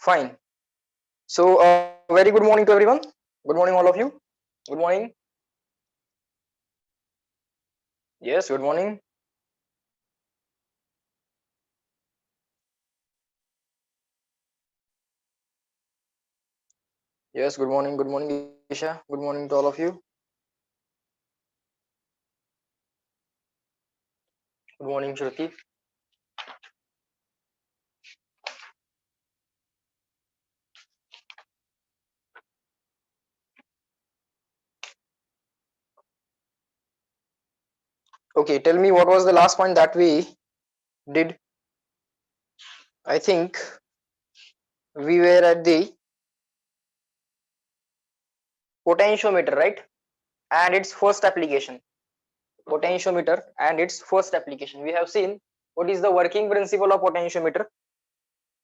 Fine. So very good morning to everyone. Good morning all of you. Good morning. Yes, good morning. Yes, good morning. Good morning, Isha. Good morning to all of you. Good morning, Shruti. Okay, tell me what was the last point that we did. I think we were at the potentiometer, right? And its first application. Potentiometer and its first application. We have seen what is the working principle of potentiometer.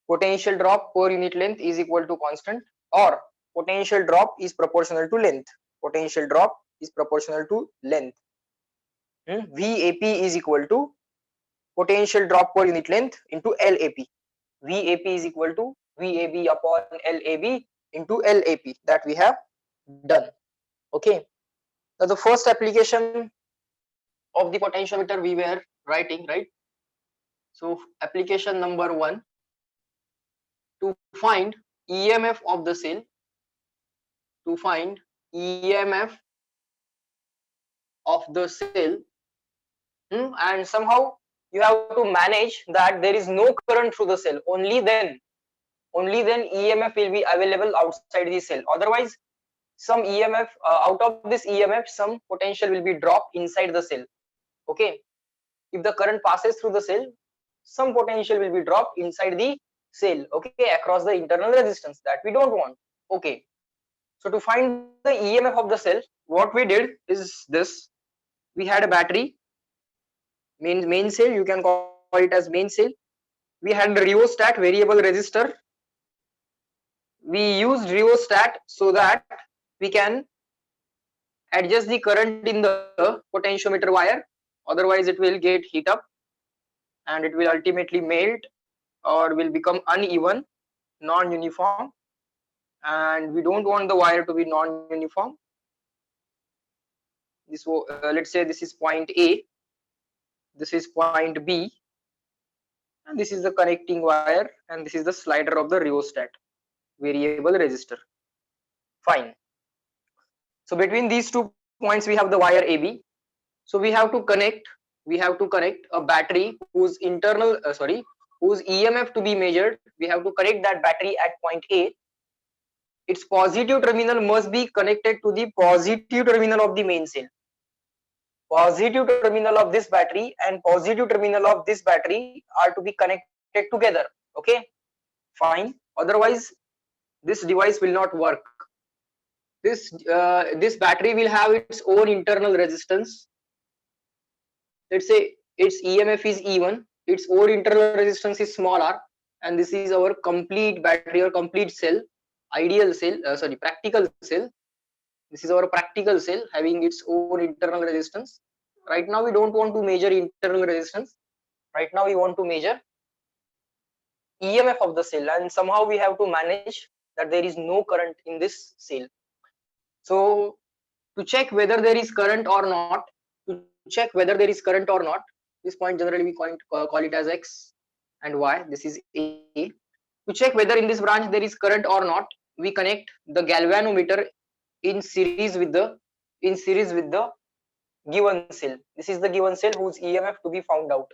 Potential drop per unit length is equal to constant, or potential drop is proportional to length. Potential drop is proportional to length. VAP is equal to potential drop per unit length into LAP. VAP is equal to VAB upon LAB into LAP that we have done. Okay. Now the first application of the potentiometer we were writing, right? So application number 1, to find EMF of the cell, to find EMF of the cell, and somehow you have to manage that there is no current through the cell. Only then EMF will be available outside the cell. Otherwise, some EMF out of this EMF, some potential will be dropped inside the cell. Okay, if the current passes through the cell, some potential will be dropped inside the cell. Okay, across the internal resistance that we don't want. Okay, so to find the EMF of the cell, what we did is this: we had a battery, main cell, you can call it as main cell. We had rheostat, variable resistor. We used rheostat so that we can adjust the current in the potentiometer wire, otherwise it will get heat up and it will ultimately melt or will become uneven, non-uniform, and we don't want the wire to be non-uniform. This let's say this is point A, this is point B, and this is the connecting wire, and this is the slider of the rheostat, variable resistor. Fine. So between these 2 points we have the wire AB. So we have to connect a battery whose whose EMF to be measured. We have to connect that battery at point A. Its positive terminal must be connected to the positive terminal of the main cell. Positive terminal of this battery and positive terminal of this battery are to be connected together. Okay, fine. Otherwise this device will not work. This battery will have its own internal resistance. Let's say its EMF is E1, its own internal resistance is small r, and this is our complete battery or complete cell, ideal cell, practical cell. This is our practical cell having its own internal resistance. Right now we don't want to measure internal resistance. Right now we want to measure EMF of the cell, and somehow we have to manage that there is no current in this cell. So to check whether there is current or not, this point generally we call it as X and Y. This is A. To check whether in this branch there is current or not, we connect the galvanometer in series with the given cell. This is the given cell whose EMF to be found out.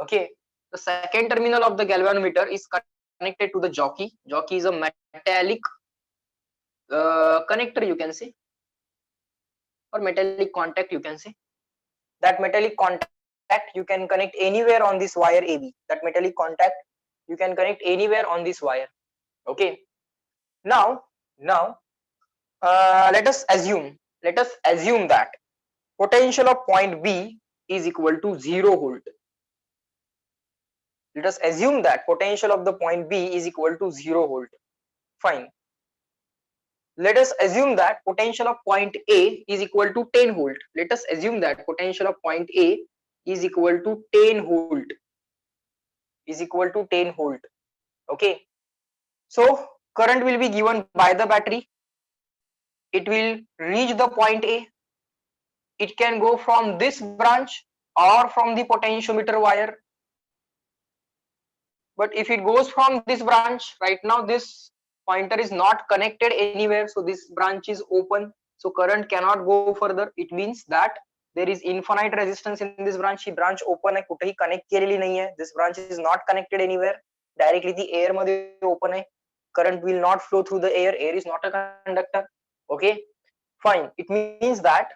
Okay. The second terminal of the galvanometer is connected to the jockey. Jockey is a metallic connector, you can say, or metallic contact, you can say. That metallic contact you can connect anywhere on this wire AB. That metallic contact you can connect anywhere on this wire. Okay. Now let us assume that potential of point B is equal to 0 volt. Let us assume that potential of the point B is equal to 0 volt. Fine. Let us assume that potential of point A is equal to 10 volt. Let us assume that potential of point A is equal to 10 volt. Okay, so current will be given by the battery. It will reach the point A. It can go from this branch or from the potentiometer wire. But if it goes from this branch, right now this pointer is not connected anywhere, so this branch is open, so current cannot go further. It means that there is infinite resistance in this branch. He branch open आहे, कुठेही connect केलेली नाही आहे. This branch is not connected anywhere. Directly the air मध्ये open आहे. Current will not flow through the air. Air is not a conductor. Okay, fine. It means that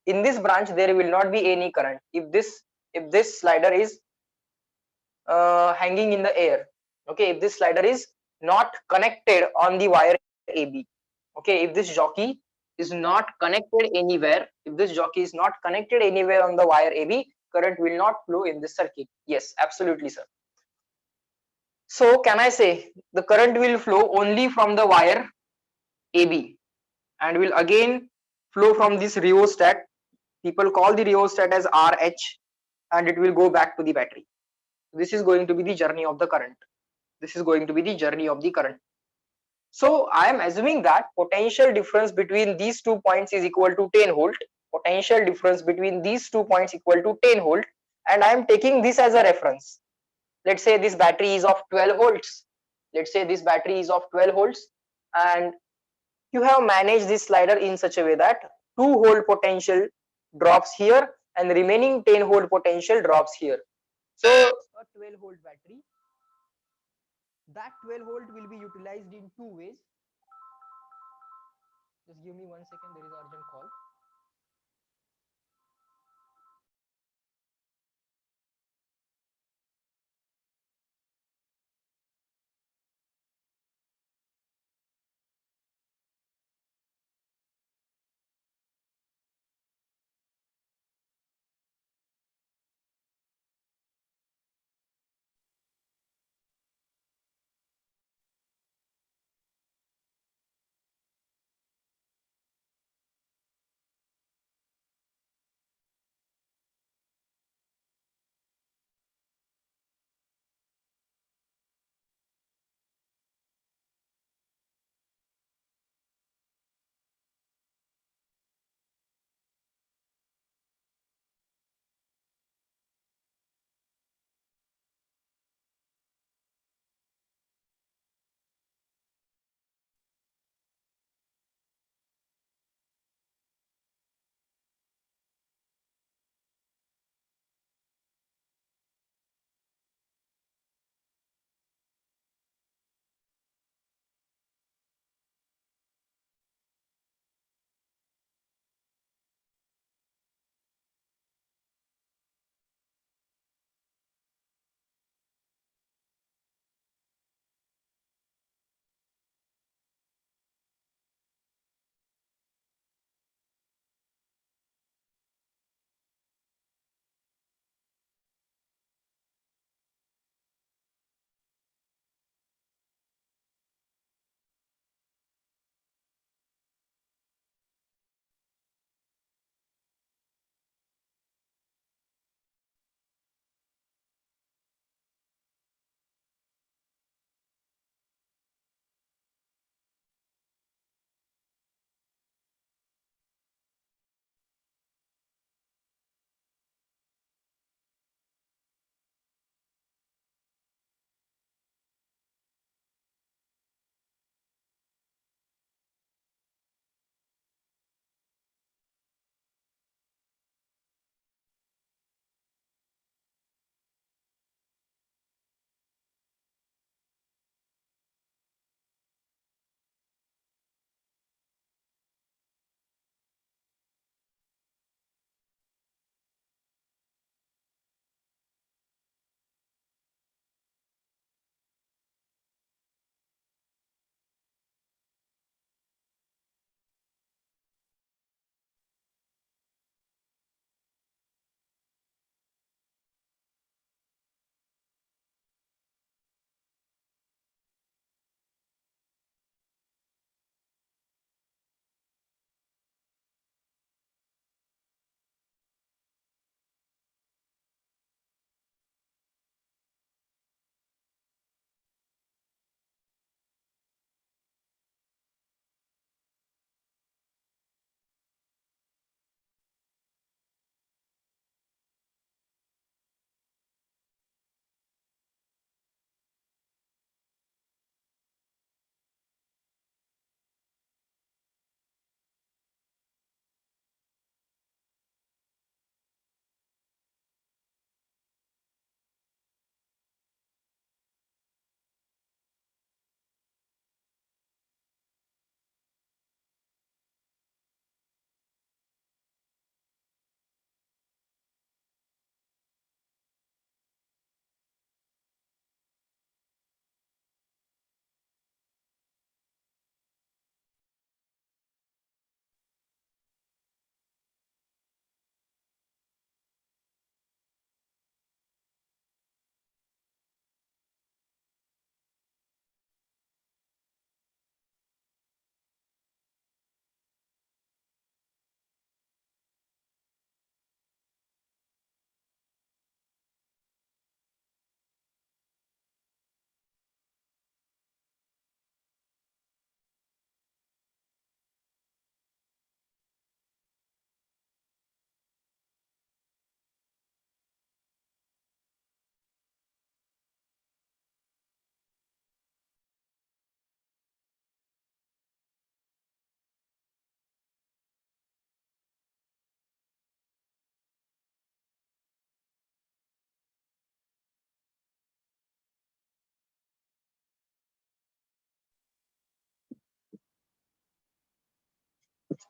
in this branch there will not be any current. If this slider is hanging in the air, okay, if this slider is not connected on the wire AB, okay, if this jockey is not connected anywhere, if this jockey is not connected anywhere on the wire AB, current will not flow in this circuit. Yes, absolutely, sir. So can I say the current will flow only from the wire AB and will again flow from this rheostat. People call the rheostat as RH, and it will go back to the battery. This is going to be the journey of the current. This is going to be the journey of the current. So I am assuming that potential difference between these 2 points is equal to 10 volt. Potential difference between these 2 points equal to 10 volt, and I am taking this as a reference. Let's say this battery is of 12 volts. Let's say this battery is of 12 volts, and you have managed this slider in such a way that 2 volt potential drops here and the remaining 10 volt potential drops here. So a 12 volt battery, that 12 volt will be utilized in two ways. Just give me 1 second, there is urgent call.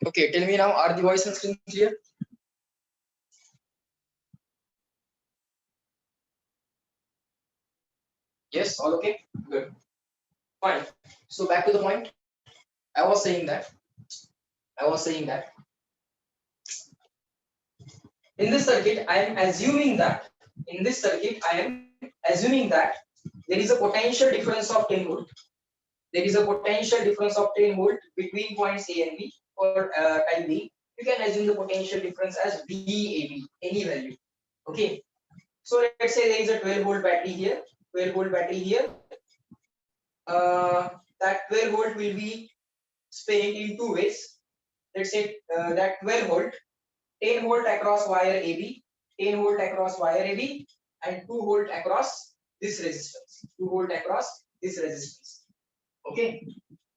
Okay, tell me now, are the voice and screen clear? Yes, all okay? Good. Fine. So back to the point. I was saying that. I was saying that in this circuit, I am assuming that in this circuit, I am assuming that there is a potential difference of 10 volt. There is a potential difference of 10 volt between points A and B for type B. You can assume the potential difference as VAB, any value. Okay. So let's say there is a 12 volt battery here, 12 volt battery here. That 12 volt will be spent in two ways. Let's say that 12 volt, 10 volt across wire AB, 10 volt across wire AB, and 2 volt across this resistance. 2 volt across this resistance. Okay,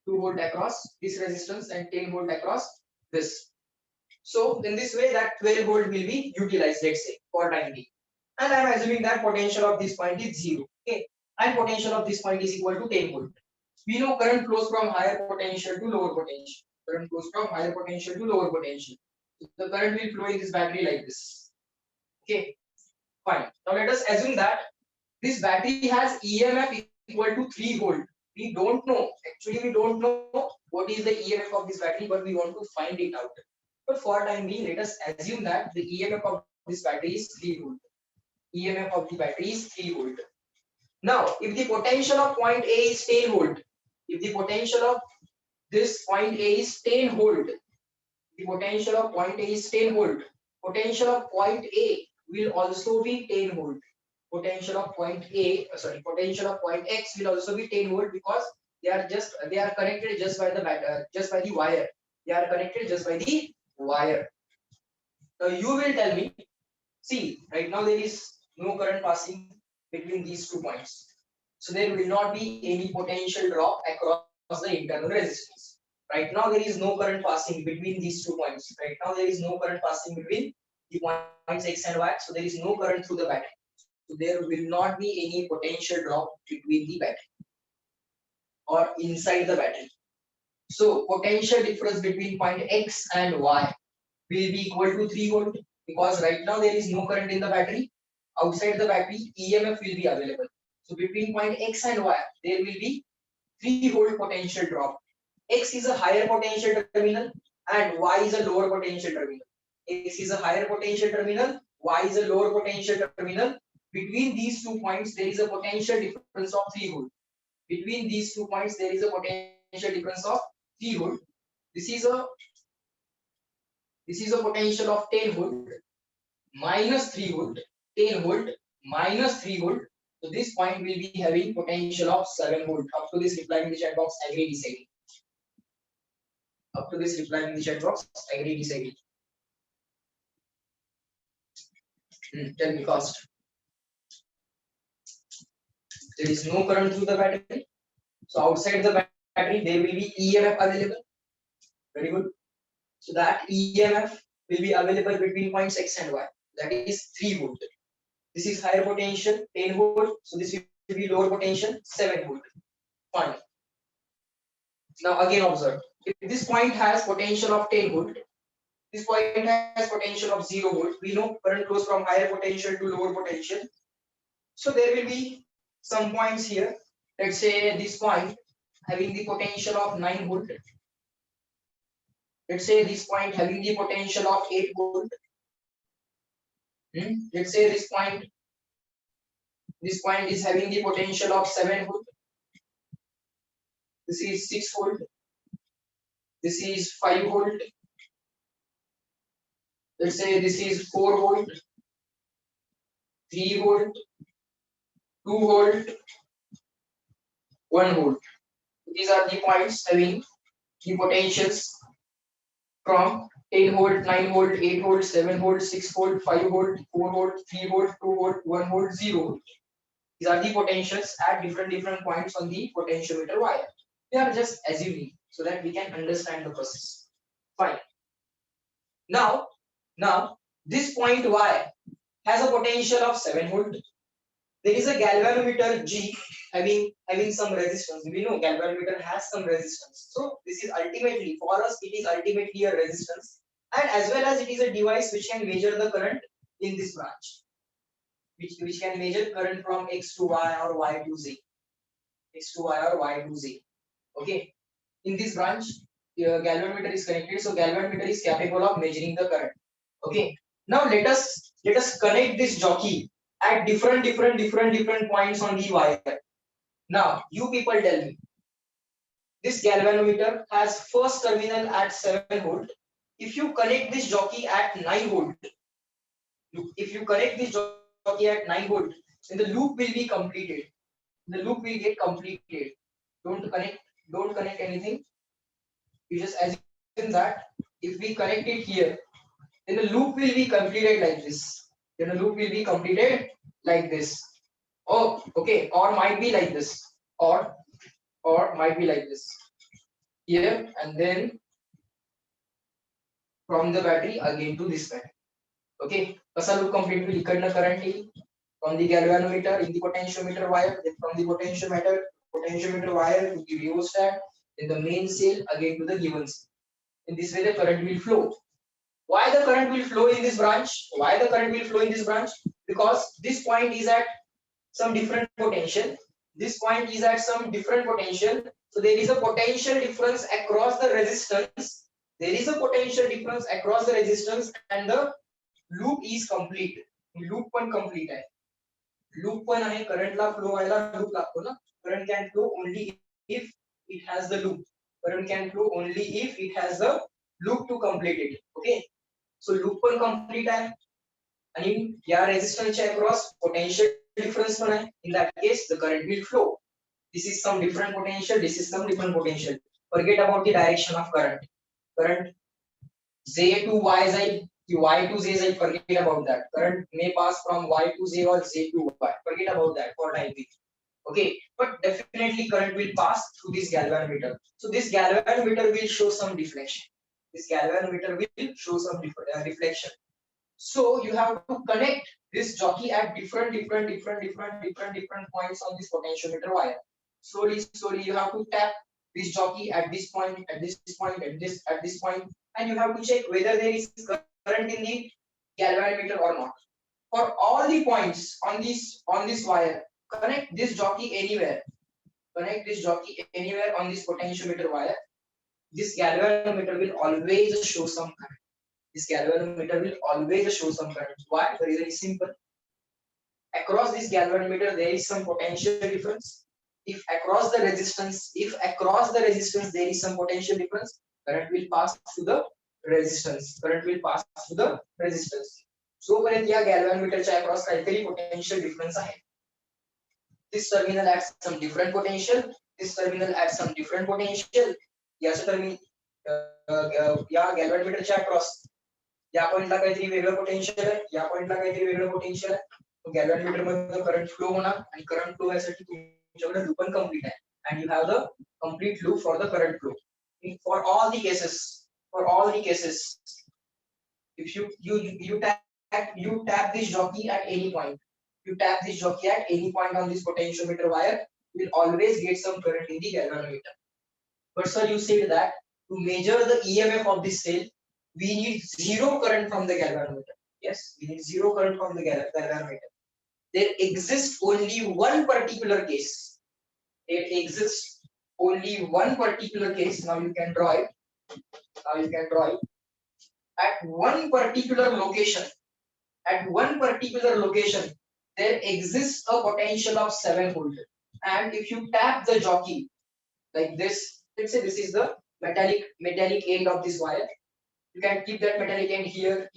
2 volt across this resistance and 10 volt across this. So in this way, that 12 volt will be utilized, let's say, for time being. And I am assuming that potential of this point is 0. Okay, and potential of this point is equal to 10 volt. We know current flows from higher potential to lower potential. Current flows from higher potential to lower potential. So the current will flow in this battery like this. Okay, fine. Now let us assume that this battery has EMF equal to 3 volt. We don't know. Actually, we don't know what is the EMF of this battery, but we want to find it out. But for time being, let us assume that the EMF of this battery is 3 volt. EMF of the battery is 3 volt. Now, if the potential of point A is 10 volt, if the potential of this point A is 10 volt, the potential of point A is 10 volt, potential of point A will also be 10 volt. Potential of point A, potential of point X will also be 10 volt because they are connected just by the wire. They are connected just by the wire. Now you will tell me, see, right now there is no current passing between these 2 points. So there will not be any potential drop across the internal resistance. Right now there is no current passing between these 2 points. Right now there is no current passing between the points X and Y. So there is no current through the battery. So there will not be any potential drop between the battery or inside the battery. So potential difference between point X and Y will be equal to 3 volt because right now there is no current in the battery. Outside the battery, EMF will be available. So between point X and Y, there will be 3 volt potential drop. X is a higher potential terminal and Y is a lower potential terminal. X is a higher potential terminal, Y is a lower potential terminal. Between these 2 points, there is a potential difference of 3 volt. Between these 2 points, there is a potential difference of 3 volt. This is a potential of 10 volt minus 3 volt, 10 volt minus 3 volt. So this point will be having potential of 7 volt. Up to this, reply in the chat box, agree, disagree. Up to this, reply in the chat box, agree, disagree. Tell me fast. There is no current through the battery. So outside the battery, there will be EMF available. Very good. So that EMF will be available between points X and Y. That is 3 volt. This is higher potential, 10 volt. So this will be lower potential, 7 volt. Fine. Now again observe. If this point has potential of 10 volt, this point has potential of 0 volt. We know current flows from higher potential to lower potential. So there will be some points here. Let's say this point having the potential of 9 volt. Let's say this point having the potential of 8 volt. Let's say this point is having the potential of 7 volt. This is 6 volt. This is 5 volt. Let's say this is 4 volt, 3 volt, 2 volt, 1 volt. These are the points having the potentials from 10 volt, 9 volt, 8 volt, 7 volt, 6 volt, 5 volt, 4 volt, 3 volt, 2 volt, 1 volt, 0 volt. These are the potentials at different points on the potentiometer wire. We are just assuming so that we can understand the process. Fine. Now this point Y has a potential of 7 volt. There is a galvanometer G having some resistance. We know galvanometer has some resistance. So this is ultimately, for us, it is ultimately a resistance, and as well as it is a device which can measure the current in this branch, which can measure current from X to Y or Y to Z, X to Y or Y to Z. Okay, in this branch, galvanometer is connected, so galvanometer is capable of measuring the current. Okay, now let us connect this jockey at different points on the wire. Now you people tell me, this galvanometer has first terminal at 7 volt. If you connect this jockey at 9 volt, if you connect this jockey at 9 volt, then the loop will be completed. The loop will get completed. Don't connect anything. You just assume that if we connect it here, then the loop will be completed like this. Then the loop will be completed like this. Oh, okay, or might be like this, or might be like this. Here and then from the battery again to this battery. Okay, कसा loop complete होईल? इकडनं current येईल from the galvanometer in the potentiometer wire, then from the potentiometer wire to the rheostat, then the main cell again to the given cell. In this way, the current will flow. Why the current will flow in this branch? Why the current will flow in this branch? Because this point is at some different potential. This point is at some different potential. So there is a potential difference across the resistance. There is a potential difference across the resistance, and the loop is complete. Loop पण complete आहे. Loop पण आहे. Current ला flow व्हायला loop लागतो ना. Current can flow only if it has the loop. Current can flow only if it has the loop to complete it. Okay. So loop पण complete आहे. आणि या resistance च्या across potential difference पण आहे. In that case, the current will flow. This is some different potential. This is some different potential. Forget about the direction of current. Current Z to Y जाईल कि Y to Z जाईल. Forget about that. Current may pass from Y to Z or Z to Y. Forget about that for time being. Okay, but definitely current will pass through this galvanometer. So this galvanometer will show some deflection. This galvanometer will show some reflection. So you have to connect this jockey at different points on this potentiometer wire. Slowly you have to tap this jockey at this point, at this point, at this point, and you have to check whether there is current in the galvanometer or not. For all the points on this wire, connect this jockey anywhere. Connect this jockey anywhere on this potentiometer wire. This galvanometer will always show some current. This galvanometer will always show some current. Why? The reason is simple. Across this galvanometer, there is some potential difference. If across the resistance there is some potential difference, current will pass through the resistance. Current will pass through the resistance. So पर्यंत या galvanometerच्या across काहीतरी potential difference आहे. This terminal adds some different potential. This terminal adds some different potential. याचं terminal या galvanometerच्या across या पॉइंटला काहीतरी वेगळं पोटेन्शियल आहे, या पॉइंटला काहीतरी वेगळं पोटेन्शियल आहे. तो गॅल्व्हॅनोमीटर मध्ये करंट फ्लो होणार आणि करंट फ्लो यासाठी तुमच्याकडे लूप पण कंप्लीट आहे and you have the complete loop for the current flow. For all the cases, if you tap this jockey at any point, on this potentiometer wire, you will always get some current in the galvanometer. But sir, you said that to measure the EMF of this cell, we need zero current from the galvanometer. Yes, we need zero current from the galvanometer. There exists only one particular case. Now you can draw it. At one particular location, there exists a potential of 7 volt. And if you tap the jockey like this, let's say this is the metallic end of this wire. You can keep that metallic end here.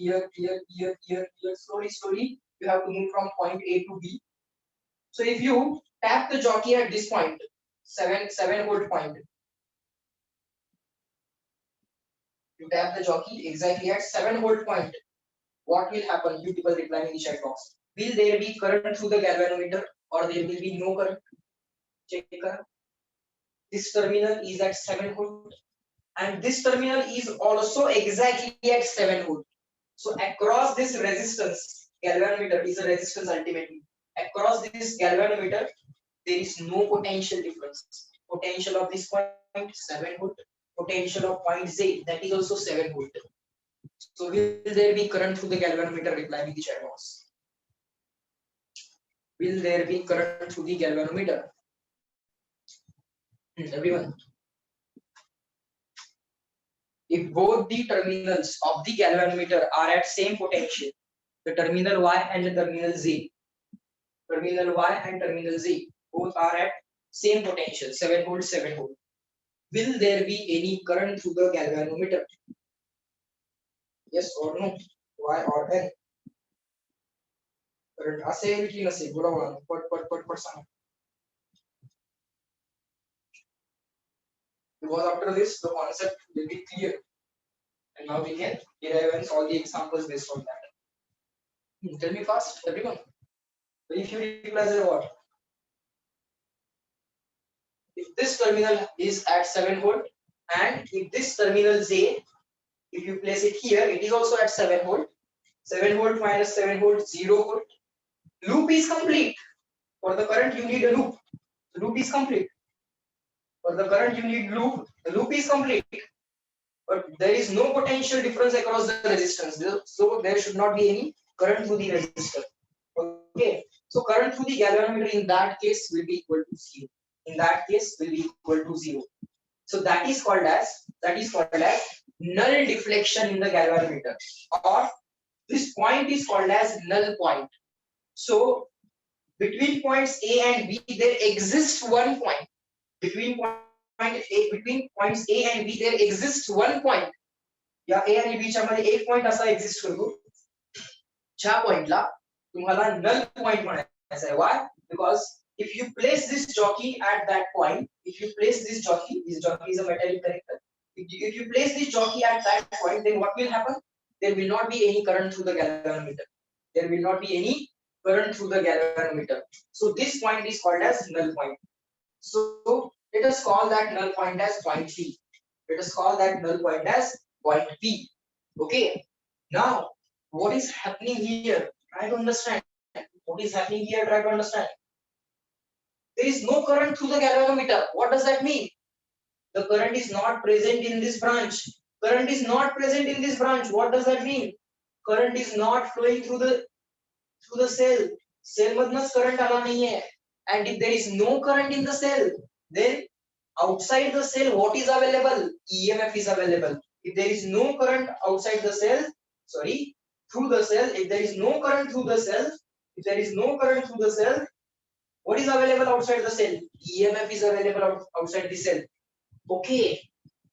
Slowly, you have to move from point A to B. So if you tap the jockey at this point, 7 volt point, you tap the jockey exactly at 7 volt point, what will happen? You people reply in the chat box. Will there be current through the galvanometer or there will be no current? Check current. This terminal is at 7 volt. And this terminal is also exactly at 7 volt. So across this resistance, galvanometer is a resistance ultimately. Across this galvanometer, there is no potential difference. Potential of this point 7 volt, potential of point Z, that is also 7 volt. So will there be current through the galvanometer? Reply me the chat box. Will there be current through the galvanometer? Everyone. If both the terminals of the galvanometer are at same potential, the terminal Y and the terminal Z, terminal Y and terminal Z, both are at same potential, 7 volt, 7 volt. Will there be any current through the galvanometer? Yes or no? Y or N? Current असेल की नसेल? बोला बोला पट सांगा. Because after this, the concept will be clear, and now we can derive and solve the examples based on that. Tell me fast, everyone. Very few replies are what? If this terminal is at 7 volt, and if this terminal Z, if you place it here, it is also at 7 volt. 7 volt minus 7 volt, 0 volt. Loop is complete. For the current, you need a loop. The loop is complete. For the current, you need loop. The loop is complete. But there is no potential difference across the resistance. So there should not be any current through the resistor. Okay. So current through the galvanometer in that case will be equal to 0. In that case will be equal to 0. So that is called as null deflection in the galvanometer, or this point is called as null point. So between points A and B there exists one point. Between points A and B there exists one point. या A आणि B च्या मध्ये एक point असा exist करतो ज्या पॉइंटला तुम्हाला null point म्हणायचा आहे. Why? Because if you place this jockey at that point, if you place this jockey is a metallic connector. If you place this jockey at that point, then what will happen? There will not be any current through the galvanometer. There will not be any current through the galvanometer. So this point is called as null point. So let us call that null point as point P. Let us call that null point as point P. Okay. Now, what is happening here? Try to understand. What is happening here? Try to understand. There is no current through the galvanometer. What does that mean? The current is not present in this branch. Current is not present in this branch. What does that mean? Current is not flowing through the cell. Cell madnas current ala nahi hai. And if there is no current in the cell, then outside the cell, what is available? EMF is available. If there is no current outside the cell, through the cell, if there is no current through the cell, what is available outside the cell? EMF is available outside the cell. Okay.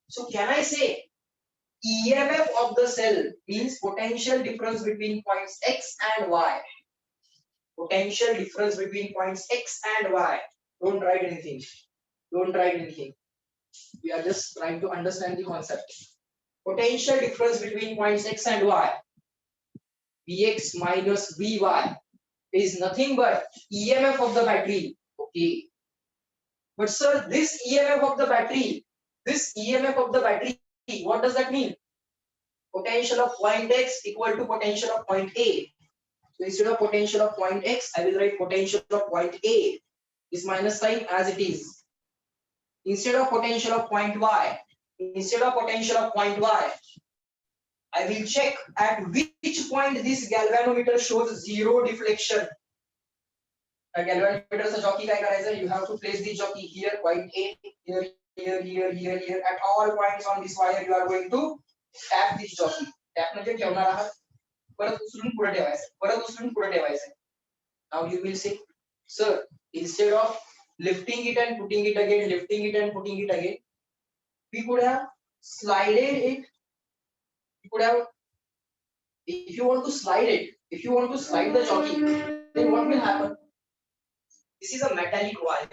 So can I say EMF of the cell means potential difference between points X and Y? Potential difference between points X and Y. Don't write anything. We are just trying to understand the concept. Potential difference between points X and Y. Vx minus Vy is nothing but EMF of the battery. Okay. But sir, this EMF of the battery, what does that mean? Potential of point X equal to potential of point A. So instead of potential of point X, I will write potential of point A. This minus sign as it is. Instead of potential of point Y, I will check at which point this galvanometer shows zero deflection. A galvanometer चा jockey काय करायचं? You have to place the jockey here, point A, here. At all points on this wire, you are going to tap this jockey. Tap म्हणजे ठेवणार आहात. परत उचलून पुढे ठेवायचं. Now you will say, sir, instead of lifting it and putting it again, we could have slided it. If you want to slide the jockey, then what will happen? This is a metallic wire,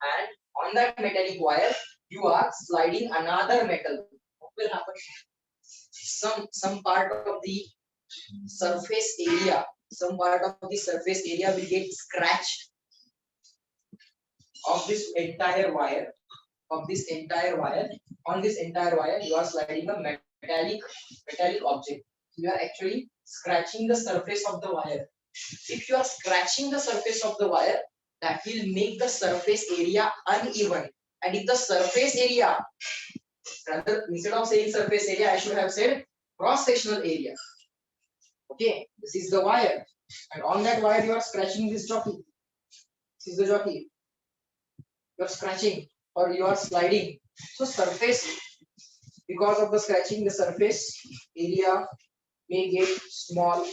and on that metallic wire, you are sliding another metal. What will happen? Some part of the surface area, will get scratched of this entire wire. On this entire wire, you are sliding a metallic object. You are actually scratching the surface of the wire. If you are scratching the surface of the wire, that will make the surface area uneven. And if the surface area, rather instead of saying surface area, I should have said cross-sectional area. Okay, this is the wire, and on that wire you are scratching this jockey. This is the jockey. You are scratching or you are sliding. So surface, because of the scratching, the surface area may get small.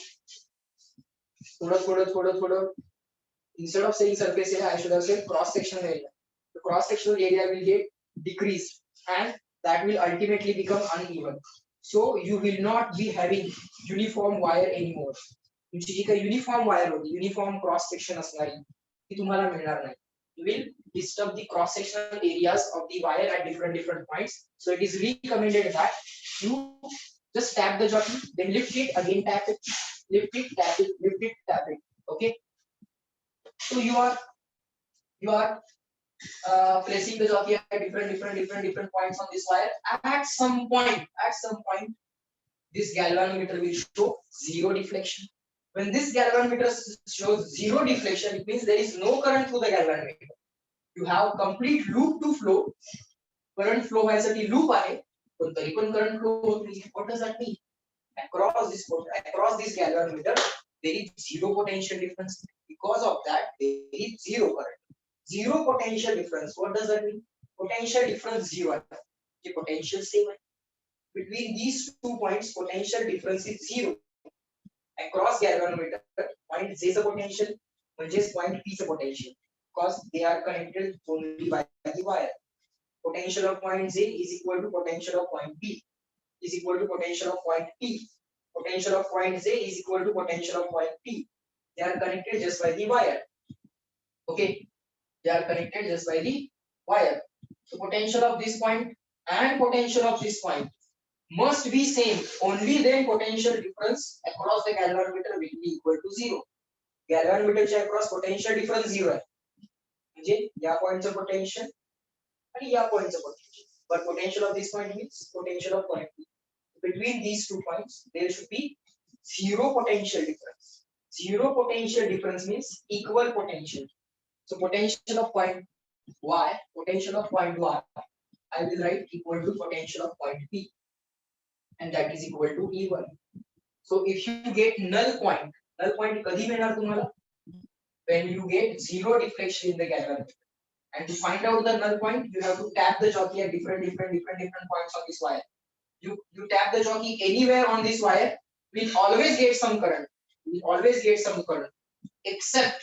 Instead of saying surface area, I should have said cross-sectional area. The cross-sectional area will get decreased, and that will ultimately become uneven. So you will not be having uniform wire anymore. तुमची जी काही uniform wire होती, uniform cross section असणारी, ती तुम्हाला मिळणार नाही. You will disturb the cross sectional areas of the wire at different points. So it is recommended that you just tap the jockey, then lift it, again tap it, lift it, tap it, lift it, tap it. Okay. So you are placing the jockey at different points on this wire. At some point, this galvanometer will show zero deflection. When this galvanometer shows zero deflection, it means there is no current through the galvanometer. You have complete loop to flow. Current flow व्हायसाठी loop आहे, पण तरी पण current flow होत नाही. What does that mean? Across this galvanometer, there is zero potential difference. Because of that, there is zero current. Zero potential difference. What does that mean? Potential difference zero. The potential same. Between these 2 points, potential difference is zero. Across galvanometer, point J is a potential, म्हणजेच point P is a potential, because they are connected only by the wire. Potential of point J is equal to potential of point P is equal to potential of point P. Potential of point J is equal to potential of point P. They are connected just by the wire. Okay, they are connected just by the wire. So potential of this point and potential of this point must be same. Only then potential difference across the galvanometer will be equal to zero. Galvanometer च्या across potential difference zero आहे. म्हणजे या पॉइंटचं potential आणि या पॉइंटचं potential. But potential of this point means potential of point P. Between these 2 points, there should be zero potential difference. Zero potential difference means equal potential. So potential of point Y, potential of point Y, I will write equal to potential of point P, and that is equal to E1. So if you get null point कधी मिळणार तुम्हाला? When you get zero deflection in the galvanometer. And to find out the null point, you have to tap the jockey at different points on this wire. You tap the jockey anywhere on this wire, will always get some current. Except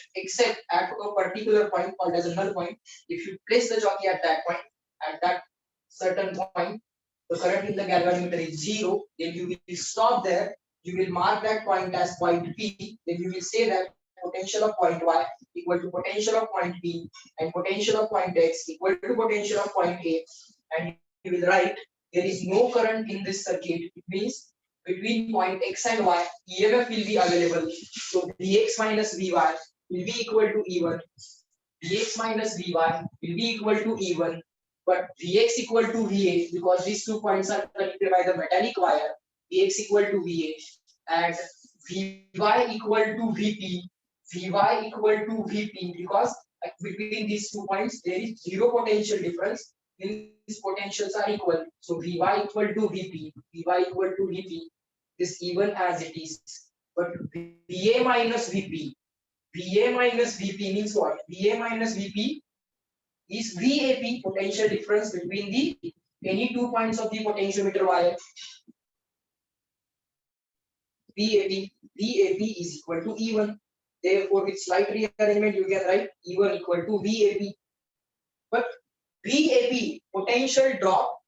at a particular point called as a null point. If you place the jockey at that point, at that certain point, the current in the galvanometer is zero. Then you will stop there. You will mark that point as point P. Then you will say that potential of point Y equal to potential of point P, and potential of point X equal to potential of point A, and you will write there is no current in this circuit. It means between point X and Y, EMF will be available. So Vx minus Vy will be equal to E1. Vx minus Vy will be equal to E1. But Vx equal to Va, because these 2 points are connected by the metallic wire. Vx equal to Va, and Vy equal to Vp. Vy equal to Vp, because between these 2 points there is zero potential difference. These potentials are equal. So Vy equal to Vp, Vy equal to Vp. This even as it is. But Va minus Vp means what? Va minus Vp is VAP, potential difference between the any 2 points of the potentiometer wire. VAP is equal to E1. Therefore, with slight rearrangement, you can write E1 equal to VAP. But VAP, potential drop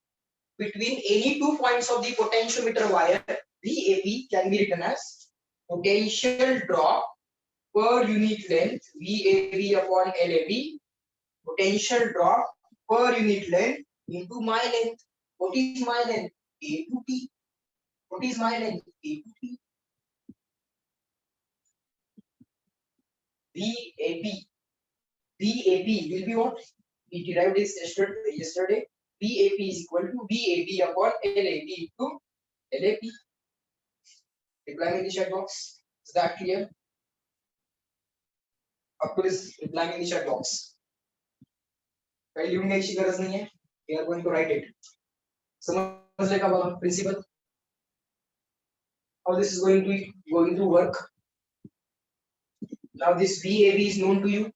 between any 2 points of the potentiometer wire, VAP can be written as potential drop per unit length, VAP upon LAB, potential drop per unit length into my length. What is my length? A to T. What is my length? A to T. VAP will be what? We derived this yesterday. VAP is equal to VAP upon LAB into LAP. Reply in the chat box. Is that clear? up to this reply in the chat box. काही लिहून घ्यायची गरज नाहीये. We are going to write it. समजले का बघा principal? How this is going to work? Now this VAB is known to you.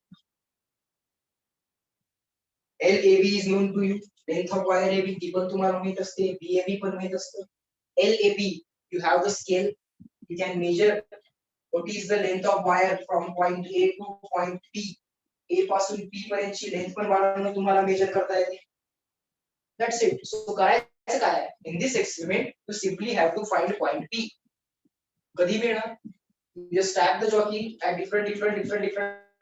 LAB is known to you. Length of wire AB ती पण तुम्हाला माहित असते. VAB पण माहित असतं. LAB you have the scale. You can measure what is the length of wire from point A to point P. A पासून P पर्यंतची लेंथ पण बाळांनो तुम्हाला मेजर करता येते. That's it. So करायचं काय? In this experiment you simply have to find point P. कधी मिळणार? You just tap the jockey at different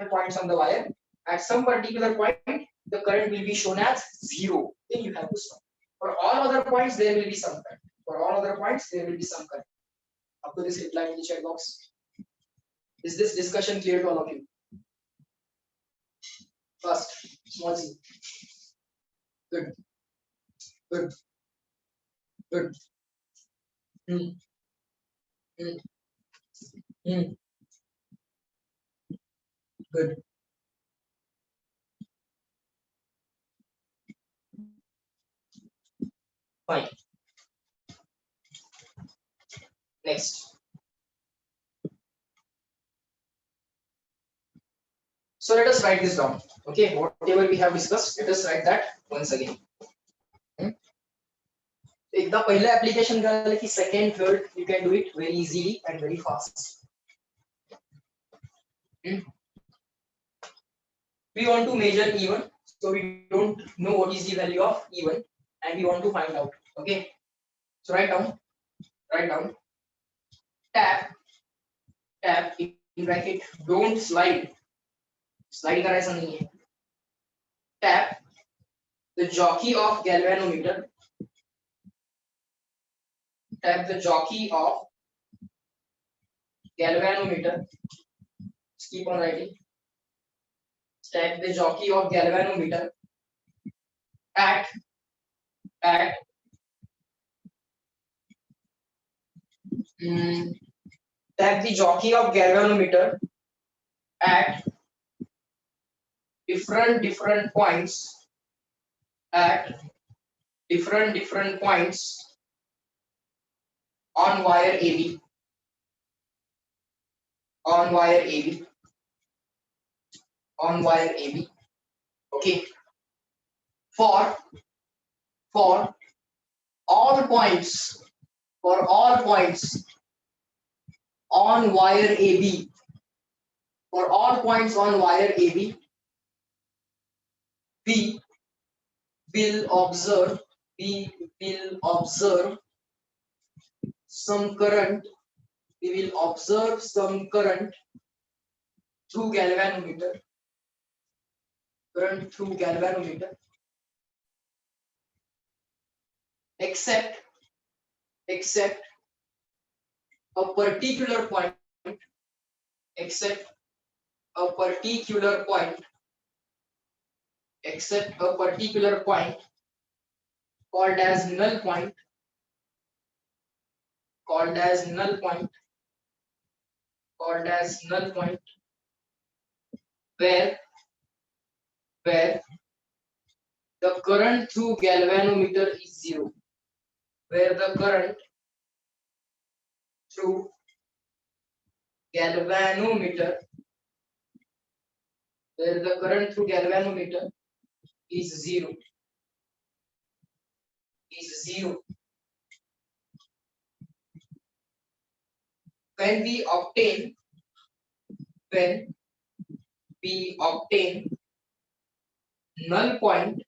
points on the wire. At some particular point, the current will be shown as 0. Then you have to stop. For all other points, there will be some current. For all other points, there will be some current. Up to this, reply in the chat box. Is this discussion clear to all of you? First, small c. Good. Good. Good. Hmm. Hmm. Hmm. Good. Fine. Next. So let us write this down. Okay, whatever we have discussed, let us write that once again. एकदा पहिलं application कळलं की second, third, you can do it very easily and very fast. We want to measure E1, so we don't know what is the value of E1, and we want to find out. Okay, so write down. Tap in bracket. Don't slide करायचं नाहीये. Tap the jockey of galvanometer. Tap the jockey of galvanometer. Just keep on writing. Tap the jockey of galvanometer at tap the jockey of galvanometer at different points on wire AB. Okay, for all points on wire AB, we will observe some current. Through galvanometer. Except a particular point called as null point, where the current through galvanometer is 0. Where the current through galvanometer is 0. When we obtain null point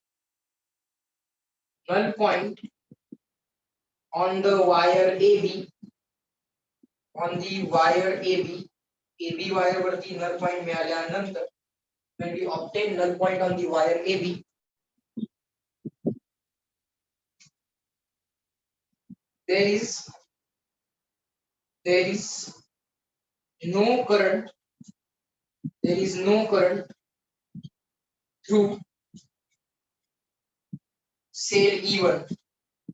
on the wire AB, AB wire वरती null point मिळाल्यानंतर, when we obtain null point on the wire AB, there is no current through cell E1.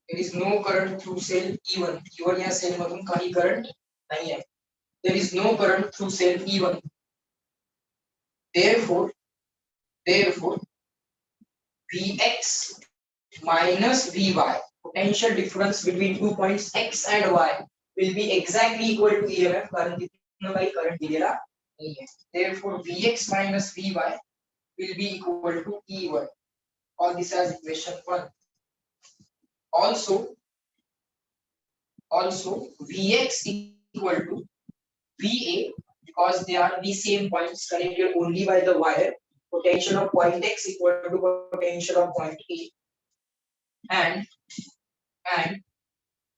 There is no current through cell E1. E1 या cell मधून काही current नाही आहे. There is no current through cell E1. Therefore, Vx minus Vy, potential difference between 2 points x and y will be exactly equal to EMF, कारण तिथनं काही current दिलेला नाहीये. Therefore, Vx minus Vy will be equal to E1. All this as equation 1. Also Vx equal to Va, because they are the same points connected only by the wire. Potential of point x equal to potential of point A, and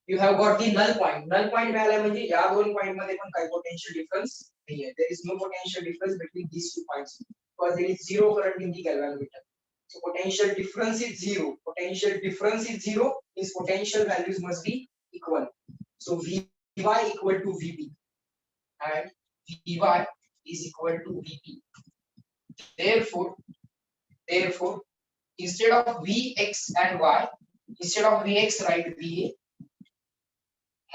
you have got the null point. Null point मिळाला म्हणजे या दोन point मध्ये पण काही potential difference नाहीये. There is no potential difference between these two points because there is zero current in the galvanometer. So potential difference is zero. Potential difference is zero means potential values must be equal. So Vy equal to Vp and Vy is equal to Vp. Therefore, instead of Vx and y, instead of Vx write Va,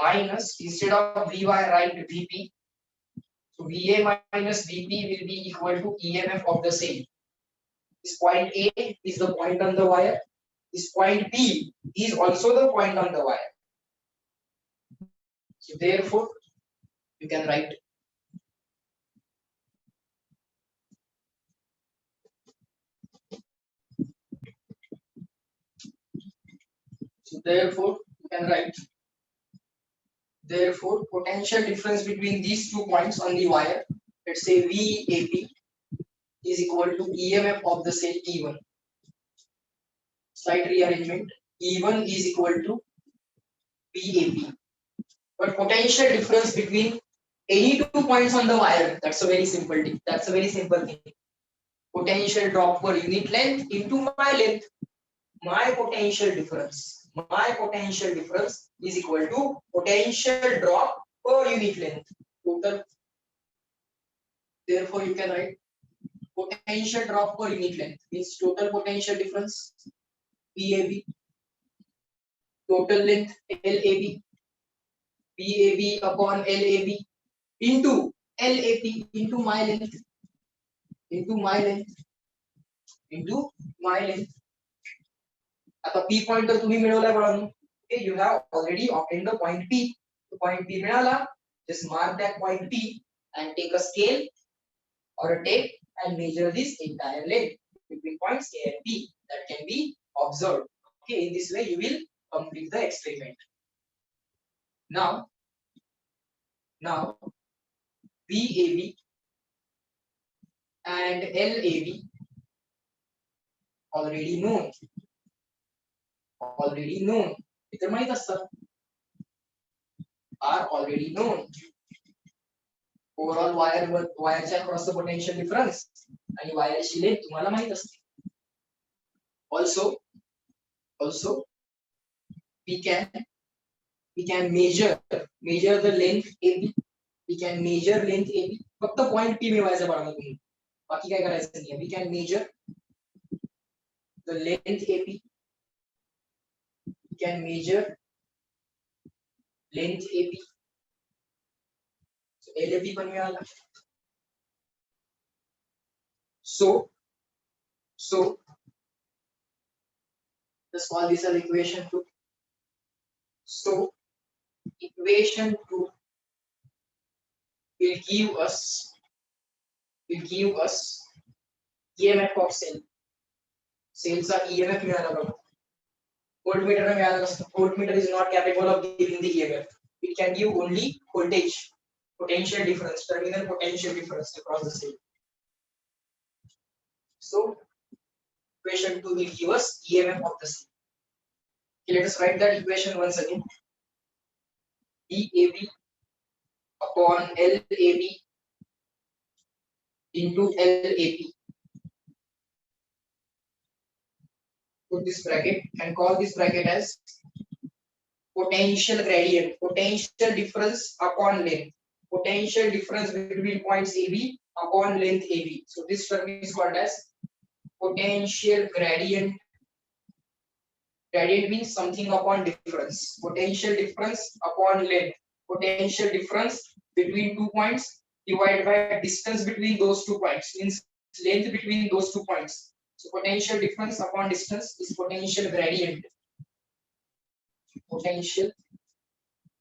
minus instead of Vy write Vp. So Va minus Vp will be equal to EMF of the same. This point A is the point on the wire. This point B is also the point on the wire. So therefore, you can write therefore potential difference between these 2 points on the wire, let's say VAP, is equal to EMF of the cell E1. Slight rearrangement. E1 is equal to VAP. But potential difference between any 2 points on the wire, that's a very simple thing. Potential drop per unit length into my length. My potential difference is equal to potential drop per unit length. Total. Therefore, you can write potential drop per unit length means total potential difference PAB, total length LAB, PAB upon LAB into LAP into my length. आता P point तर तुम्ही मिळवलाय बाळांनो. Okay, you have already obtained the point P. The point P मिळाला. Just mark that point P and take a scale or a tape and measure this entire length between points A and B that can be observed. Okay, in this way you will complete the experiment. Now VAB and LAB already known. इतर माहित असतात. Are already known. Overall wireच्या across the potential difference आणि वायरची length तुम्हाला माहित असते. Also we can measure the length AB. We can measure length AB. फक्त point P मिळवायचा बाळा तुम्ही. बाकी काय करायचं नाही. We can measure the length AB. We can measure length AB. So LAB पण मिळाला. So let's call this as equation 2. So equation 2 will give us EMF of cell. Cellचा EMF मिळाला बघा. Voltmeter मिळाला नसतं. Voltmeter is not capable of giving the EMF. It can give only voltage, potential difference, terminal potential difference across the cell. So equation 2 will give us EMF of the cell. Okay, let us write that equation once again. DAB upon LAB into LAP. Put this bracket and call this bracket as potential gradient, potential difference upon length, potential difference between points AB upon length AB. So this term is called as potential gradient. Gradient means something upon difference. Potential difference upon length. Potential difference between 2 points divided by distance between those 2 points means length between those 2 points. So potential difference upon distance is potential gradient. Potential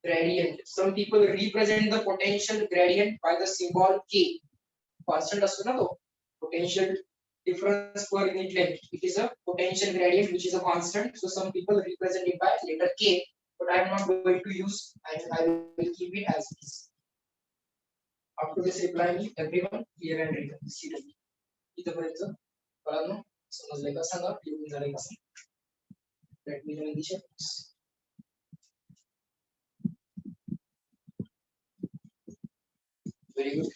gradient. Some people represent the potential gradient by the symbol K. Constant असतो ना तो. Potential difference per unit length. It is a potential gradient which is a constant. So some people represent it by letter K. But I am not going to use. I will keep it as it is. Up to this reply me everyone clear and written. इथपर्यंत कळलं समजलंय का सांगा लिहून झालंय का let me know the checks. Very good.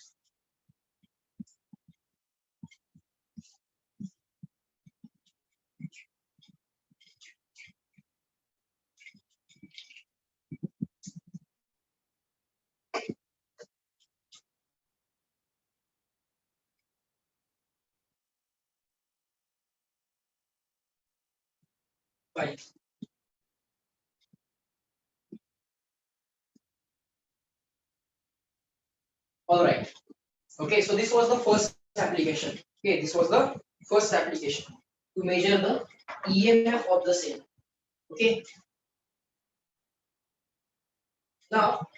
Fine. All right. Okay, so this was the first application. Okay, this was the first application to measure the EMF of the cell. Okay. Now,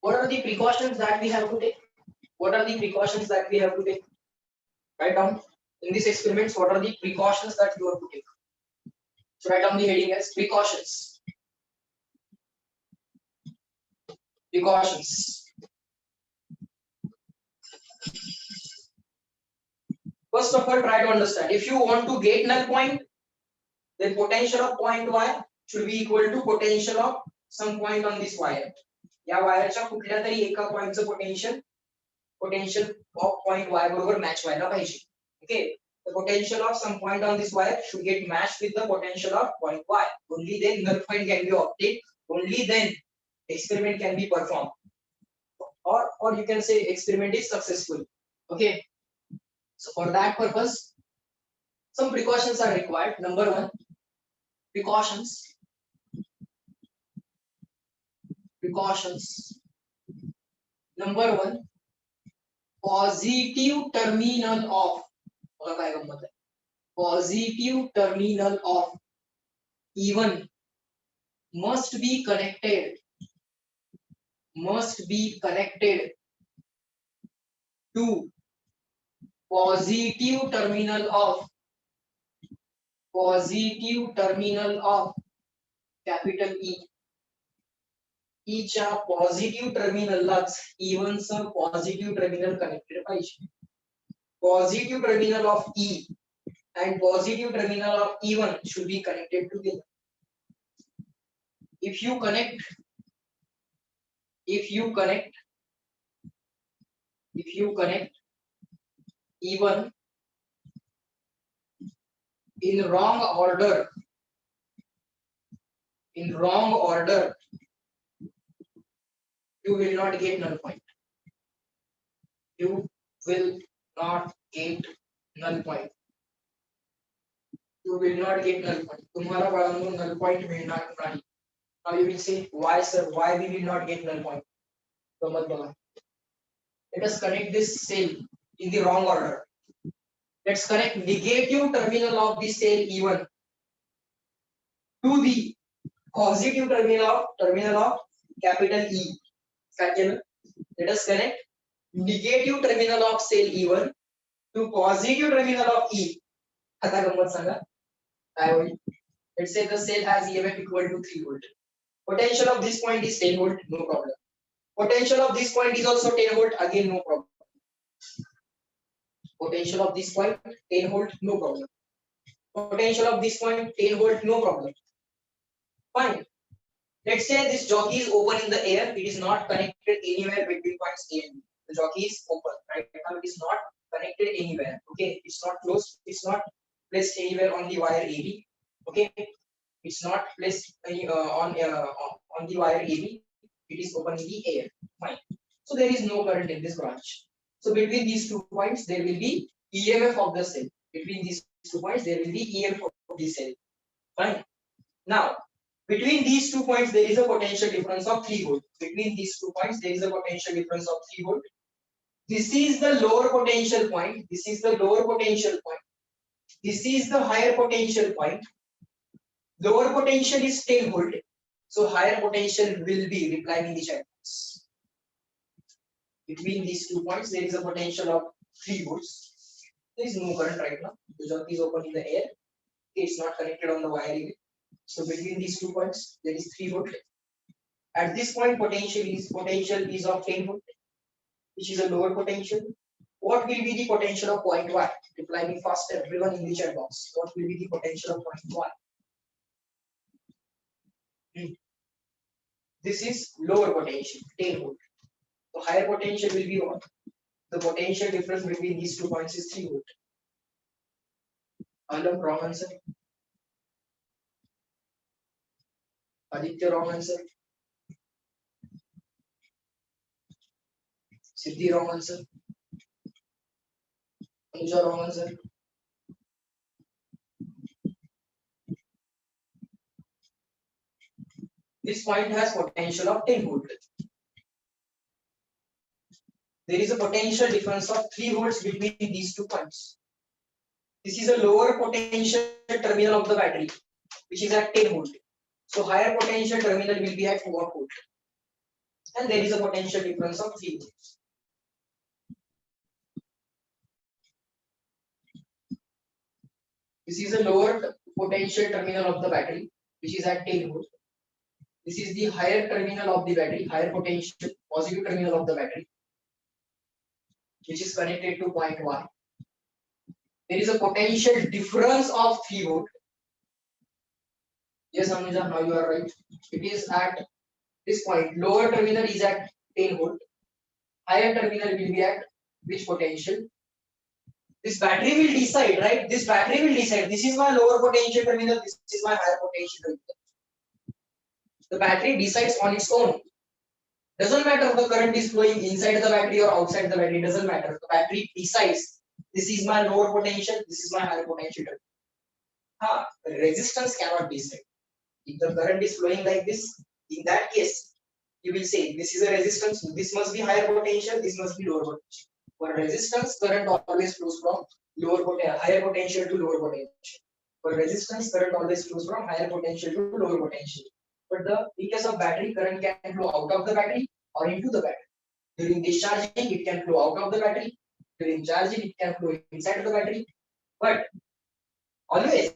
what are the precautions that we have to take? What are the precautions that we have to take? Write down in these experiments. What are the precautions that you have to take? So write down the heading as precautions. Precautions. First of all, try to understand. If you want to get null point, then potential of point y should be equal to potential of some point on this wire. या वायरच्या कुठल्या तरी एका पॉइंटचं potential of point y बरोबर match व्हायला पाहिजे. Okay, the potential of some point on this wire should get matched with the potential of point y. Only then null point can be obtained. Only then experiment can be performed. Or you can say experiment is successful. Okay. So for that purpose, some precautions are required. Number one, precautions. Number one, positive terminal of. Positive terminal of E1 must be connected to positive terminal of capital E. च्या positive टर्मिनललाच E1 चं positive terminal connected पाहिजे. Positive terminal of E and positive terminal of E1 should be connected together. If you connect E1 in wrong order, you will not get null point. You will not get null point. तुम्हाला बाळांनो null point मिळणार नाही. Now you will say, why sir? Why we will not get null point? गमत बघा. Let us connect this cell in the wrong order. Let's connect negative terminal of the cell E1 to the positive terminal of capital E. Let us connect negative terminal of cell E1 to positive terminal of E. आता गंमत सांगा काय होईल. Let's say the cell has EMF equal to 3 volt. Potential of this point is 10 volt, no problem. Potential of this point is also 10 volt, again no problem. Potential of this point 10 volt, no problem. Potential of this point 10 volt, no problem. Fine. Let's say this jockey is open in the air. It is not connected anywhere between points A and B. The jockey is open. Right now it is not connected anywhere. Okay, it's not closed. It's not placed anywhere on the wire AB. Okay, it's not placed on the wire AB. It is open in the air. Fine. So there is no current in this branch. So between these 2 points there will be EMF of the cell. Between these 2 points there will be EMF of the cell. Fine. Now Between these 2 points, there is a potential difference of 3 volt. Between these 2 points, there is a potential difference of 3 volt. This is the lower potential point. This is the lower potential point. This is the higher potential point. Lower potential is 10 volt. So higher potential will be replying in the chat box. Between these 2 points, there is a potential of 3 volts. There is no current right now. The jug is open in the air. It's not connected on the wire. So between these 2 points, there is 3 volt. At this point, potential is of 10 volt, which is a lower potential. What will be the potential of point Y? Reply me fast, everyone in the chat box. What will be the potential of point Y? This is lower potential, 10 volt. So higher potential will be what? The potential difference between these 2 points is 3 volt. Alam, wrong answer. Aditya, wrong answer. Siddhi, wrong answer. Anuja, wrong answer. This point has potential of 10 volt. There is a potential difference of 3 volts between these 2 points. This is a lower potential terminal of the battery, which is at 10 volt. So higher potential terminal will be at 1 volt. And there is a potential difference of 3 volts. This is a lower potential terminal of the battery, which is at 10 volt. This is the higher terminal of the battery, higher potential, positive terminal of the battery, which is connected to point 1. There is a potential difference of 3 volt. Yes, Anuja, now you are right. It is at this point. Lower terminal is at 10 volt. Higher terminal will be at which potential? This battery will decide, right? This battery will decide. This is my lower potential terminal. This is my higher potential terminal. The battery decides on its own. Doesn't matter if the current is flowing inside the battery or outside the battery. Doesn't matter. The battery decides. This is my lower potential. This is my higher potential terminal. Resistance cannot decide. If the current is flowing like this, in that case, you will say this is a resistance. This must be higher potential. This must be lower potential. For resistance, current always flows from higher potential to lower potential. For resistance, current always flows from higher potential to lower potential. But in case of battery, current can flow out of the battery or into the battery. During discharging, it can flow out of the battery. During charging, it can flow inside the battery. But always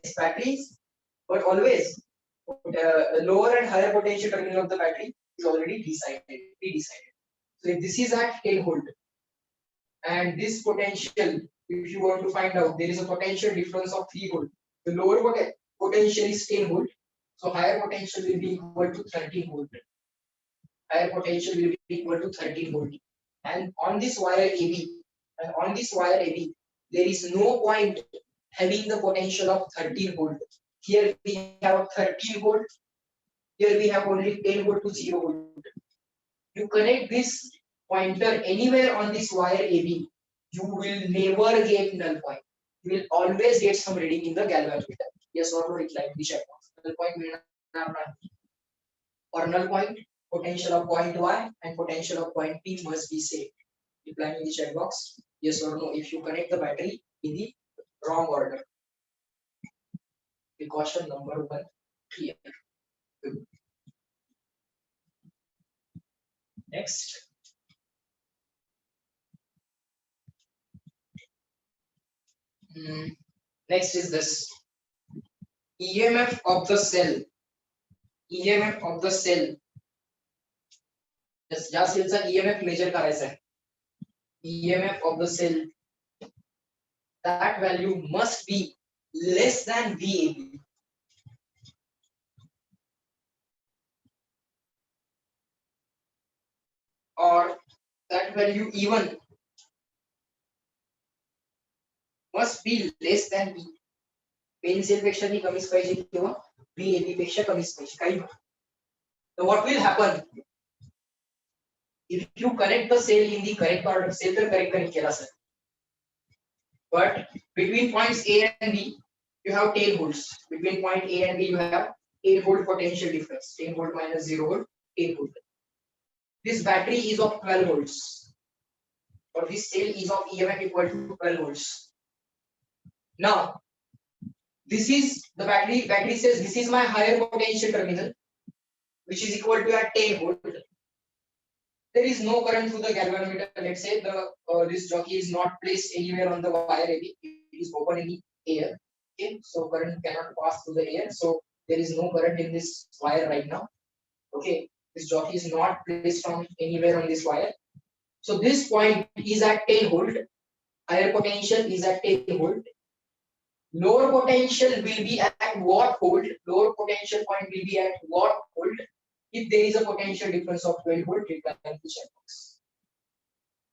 the lower and higher potential terminal of the battery is already pre-decided. So if this is at 10 volt, and this potential, if you want to find out, there is a potential difference of 3 volt. The lower potential is 10 volt, so higher potential will be equal to 13 volt. Higher potential will be equal to 13 volt. And on this wire AB, there is no point having the potential of 13 volt. Here we have 13 volt. Here we have only 10 volt to 0 volt. You connect this pointer anywhere on this wire AB, you will never get null point. You will always get some reading in the galvanometer. Yes or no, reply in the chat box. Null point or null point, potential of point Y and potential of point P must be saved. Reply in the chat box. Yes or no, if you connect the battery in the wrong order. Precaution number 1 clear. Next. Next is this EMF of the cell. EMF of the cell. ज्या सेलचा EMF major करायचा आहे. EMF of the cell. That value must be less than VAB. Or that value even must be less than V. Pencil पेक्षा ती कमीच पाहिजे किंवा VAB पेक्षा कमीच पाहिजे काही. So what will happen if you connect the cell in the correct order? Cell तर correct connect केला sir. But between points A and B, you have 10 volts. Between point A and B, you have 8 volt potential difference, 10 volt minus 0 volt, 8 volt. This battery is of 12 volts, or this cell is of EMF equal to 12 volts. Now, this is the battery. Battery says this is my higher potential terminal, which is equal to at 10 volt. There is no current through the galvanometer. Let's say this jockey is not placed anywhere on the wire AB. It is open in the air. Okay, so current cannot pass through the air. So there is no current in this wire right now. Okay, this jockey is not placed from anywhere on this wire. So this point is at 10 volt. Higher potential is at 10 volt. Lower potential will be at what volt? Lower potential point will be at what volt? If there is a potential difference of 12 volt, reply the checkbox.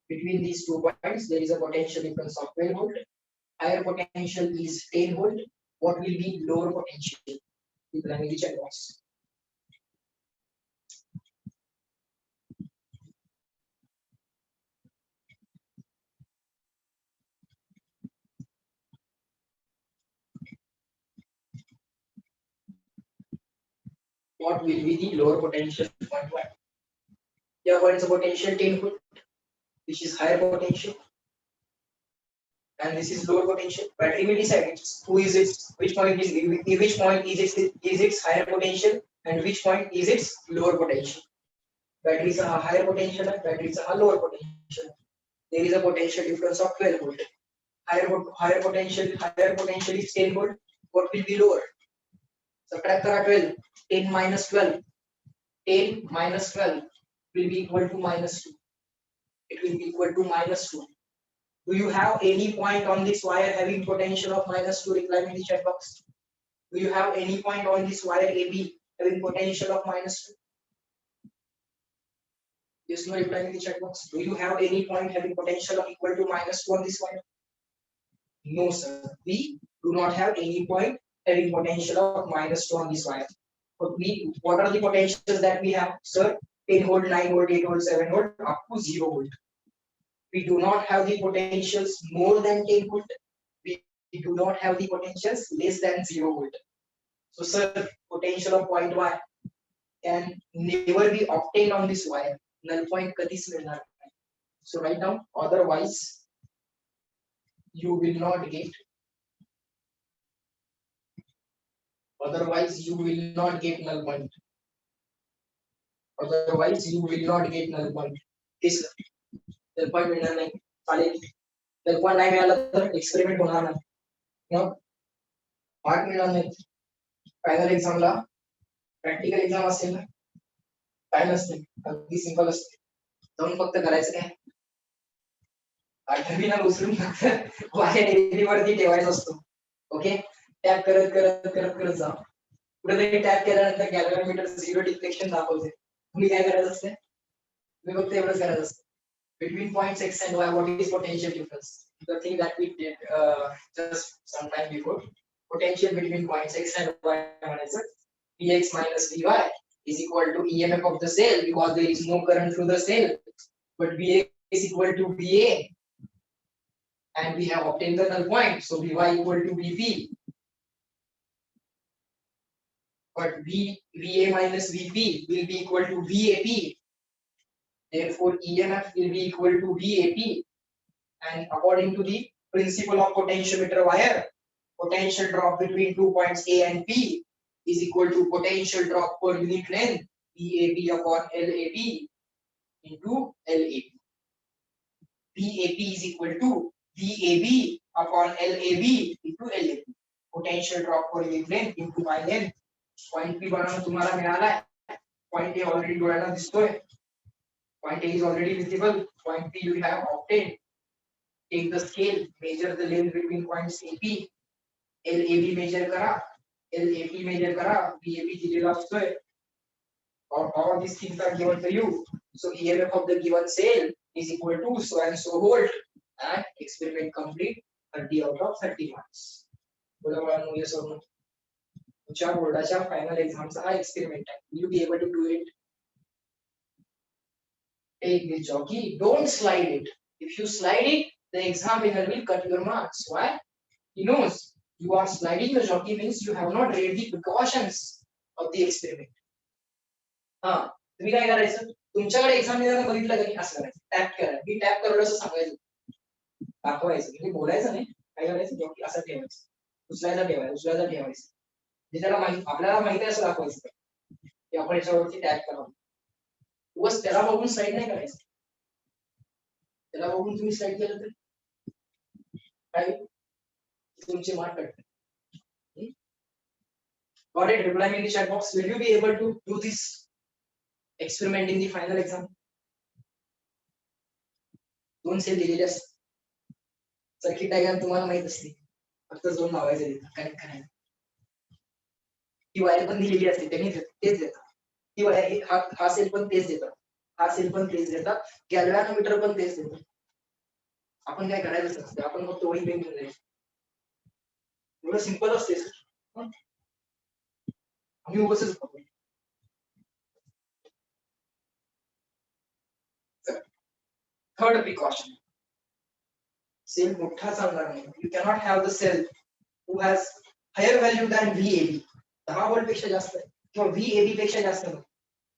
Between these 2 points, there is a potential difference of 12 volt. Higher potential is 10 volt. What will be lower potential? Reply the checkbox. What will be the lower potential point 1? Yeah, what is the potential 10 volt, which is higher potential, and this is lower potential. Battery will decide who is its, which point is its higher potential and which point is its lower potential. Batteries are higher potential and batteries are lower potential. There is a potential difference of 12 volt. Higher potential is 10 volt. What will be lower? Subtract 12. 10 minus 12. 10 minus 12 will be equal to minus 2. It will be equal to minus 2. Do you have any point on this wire having potential of minus 2? Reply in the chat box. Do you have any point on this wire AB having potential of minus 2? Yes, no, reply in the chat box. Do you have any point having potential of equal to minus 2 on this wire? No, sir. We do not have any point having potential of minus 2 on this wire. But what are the potentials that we have, sir? 10 volt, 9 volt, 8 volt, 7 volt, up to 0 volt. We do not have the potentials more than 10 volt. We do not have the potentials less than 0 volt. So, sir, potential of point Y can never be obtained on this wire. Null point kadis milnar. So, right now, otherwise, you will not get. Otherwise, you will not get null point. Otherwise, you will not get null point. Yes, sir. Null point मिळणार नाही. चालेल. null point नाही मिळाला तर experiment होणार नाही. मग mark मिळणार नाही. फायनल एक्झामला प्रॅक्टिकल एक्झाम असेल ना, काय नसते, अगदी सिंपल असते. जाऊन फक्त करायचं काय, टर्मिनल उचलून फक्त वायर एबी वरती ठेवायचा असतो. ओके, टॅप करत करत करत करत जा. कुठेतरी टॅप केल्यानंतर गॅल्व्हॅनोमीटर 0 डिफ्लेक्शन दाखवते. तुम्ही काय करायचं असते, तुम्ही फक्त एवढंच करायचं असतं. Between points x and y, what is potential difference? The thing that we did just some time before. Potential between points x and y म्हणायचं. Vx minus Vy is equal to EMF of the cell because there is no current through the cell. But Vx is equal to Va, and we have obtained the null point. So Vy equal to Vp. But Va minus Vp will be equal to Vap. Therefore, EMF will be equal to Vap, and according to the principle of potentiometer wire, potential drop between 2 points A and P is equal to potential drop per unit length VAB upon LAB into LAB. VAP is equal to VAB upon LAB into LAB. Potential drop per unit length into my length. Point P बनाना तुम्हारा मिला है. Point A already डोळ्याला दिसतोय. Point A is already visible. Point P you have obtained. Take the scale, measure the length between points AP. LAB measure करा, LAP measure करा, VAP दिलेला असतोय. All these things are given to you. So EMF of the given cell is equal to so and so volt. And experiment complete. 30 out of 30 marks. बोला मुलांनो, yes or no? तुमच्या बोर्डाच्या final एक्झामचा हा experiment आहे. Will you be able to do it? Take this jockey, don't slide it. If you slide it, the examiner will cut your marks. Why? He knows you are sliding the jockey means you have not read the precautions of the experiment. हा तुम्ही काय करायचं, तुमच्याकडे exam देताना बघितलं का नाही, असं करायचं, टॅप करायचं, मी टॅप करलो असं सांगायचं, दाखवायचं, म्हणजे बोलायचं नाही, काय करायचं, जॉकी असं ठेवायचं, उचलायचा ठेवायचं, म्हणजे त्याला माहिती, आपल्याला माहिती आहे असं दाखवायचं की आपण याच्यावरती टॅप करावं. बस त्याला बघून साईड नाही करायचं, त्याला बघून तुम्ही साईड केलं तर काय तुमचे mark कटतील. Got it? Reply me in the chat box. Will you be able to do this experiment in the final exam? दोन सेल दिलेले असतात, सर्किट डायग्राम तुम्हाला माहित असते, फक्त दोन लावायचे कनेक्ट करायला. ही वायर पण दिलेली असते, त्यांनी तेच देतात. ही वायर हा सेल पण तेच देतात, हा सेल पण तेच देतात, गॅल्व्हॅनोमीटर पण तेच देतात. आपण काय करायचं असतं, आपण फक्त वही पेन घेऊन जायचं, एवढं सिंपल असते सर. आम्ही उगाचच बघू. Third precaution. Cell मोठा चालणार नाही. You cannot have the cell who has higher value than VAB. 10 volt पेक्षा जास्त आहे किंवा VAB पेक्षा जास्त आहे.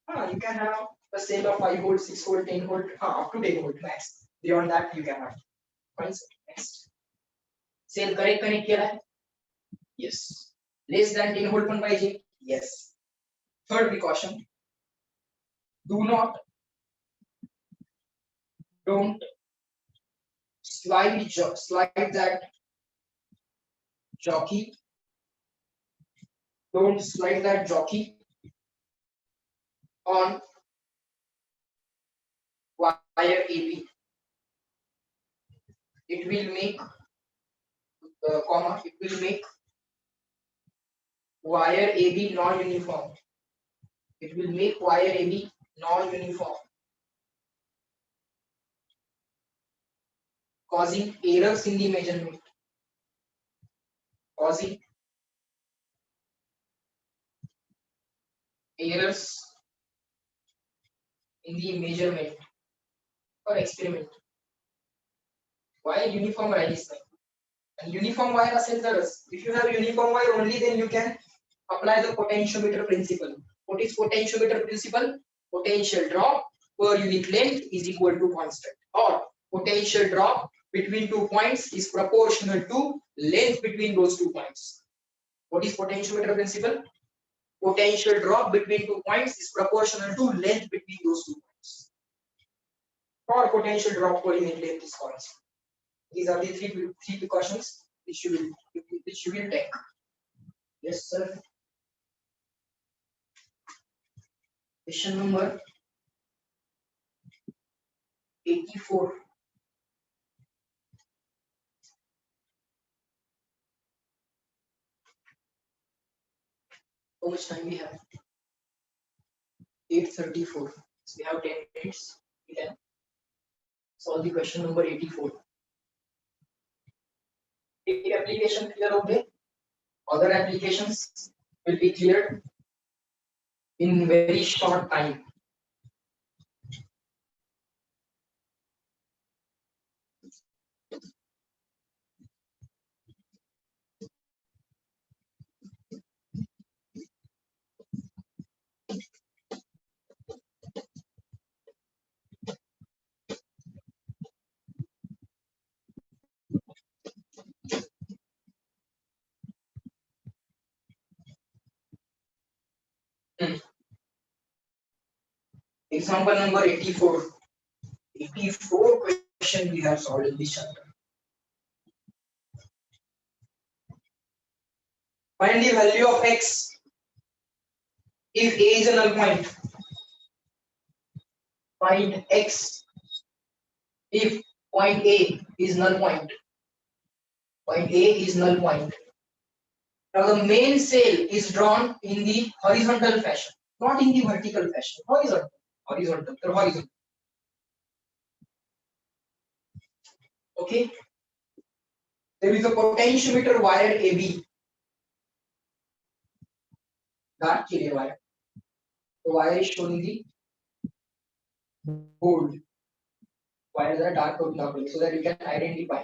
हा, you can have a cell of 5 volt, 6 volt, 10 volt, up to 10 volt max. Beyond that you cannot. Fine, sir. Next. Cell correct connect केला आहे? Yes. Less than 10 volt पण पाहिजे? Yes. Third precaution. Don't slide that jockey. Don't slide that jockey on wire AB. It will make it will make wire AB non-uniform. It will make wire AB non-uniform, causing errors in the measurement. Causing errors in the measurement or experiment. Why uniform wire is there? And uniform wire ascenders. If you have uniform wire only, then you can apply the potentiometer principle. What is potentiometer principle? Potential drop per unit length is equal to constant, or potential drop between 2 points is proportional to length between those 2 points. What is potentiometer principle? Potential drop between 2 points is proportional to length between those 2 points, or potential drop per unit length is constant. These are the three precautions which you will take. Yes, sir. Question number 84. How much time we have? 8:34. So we have 10 minutes. We can solve the question number 84. If application clear, okay. Other applications will be cleared in very short time. Example number 84. 84 question we have solved in this chapter. Find the value of x if a is a null point. Find x if point A is null point. Point A is null point. Now the main cell is drawn in the horizontal fashion, not in the vertical fashion. Horizontal. Horizontal. Okay. There is a potentiometer wired AB. Dark clear wire. The wire is shown in the bold. Wires are dark or dark so that you can identify.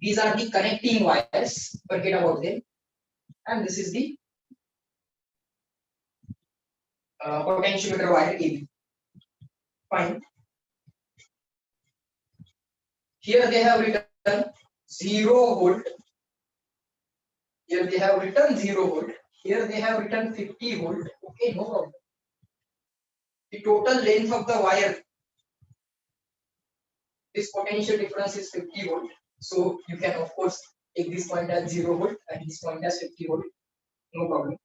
These are the connecting wires. Forget about them. And this is the potentiometer wire AB. Fine. Here they have written 0 volt. Here they have written 0 volt. Here they have written 50 volt. Okay, no problem. The total length of the wire, this potential difference is 50 volt. So you can of course take this point as 0 volt and this point as 50 volt. No problem.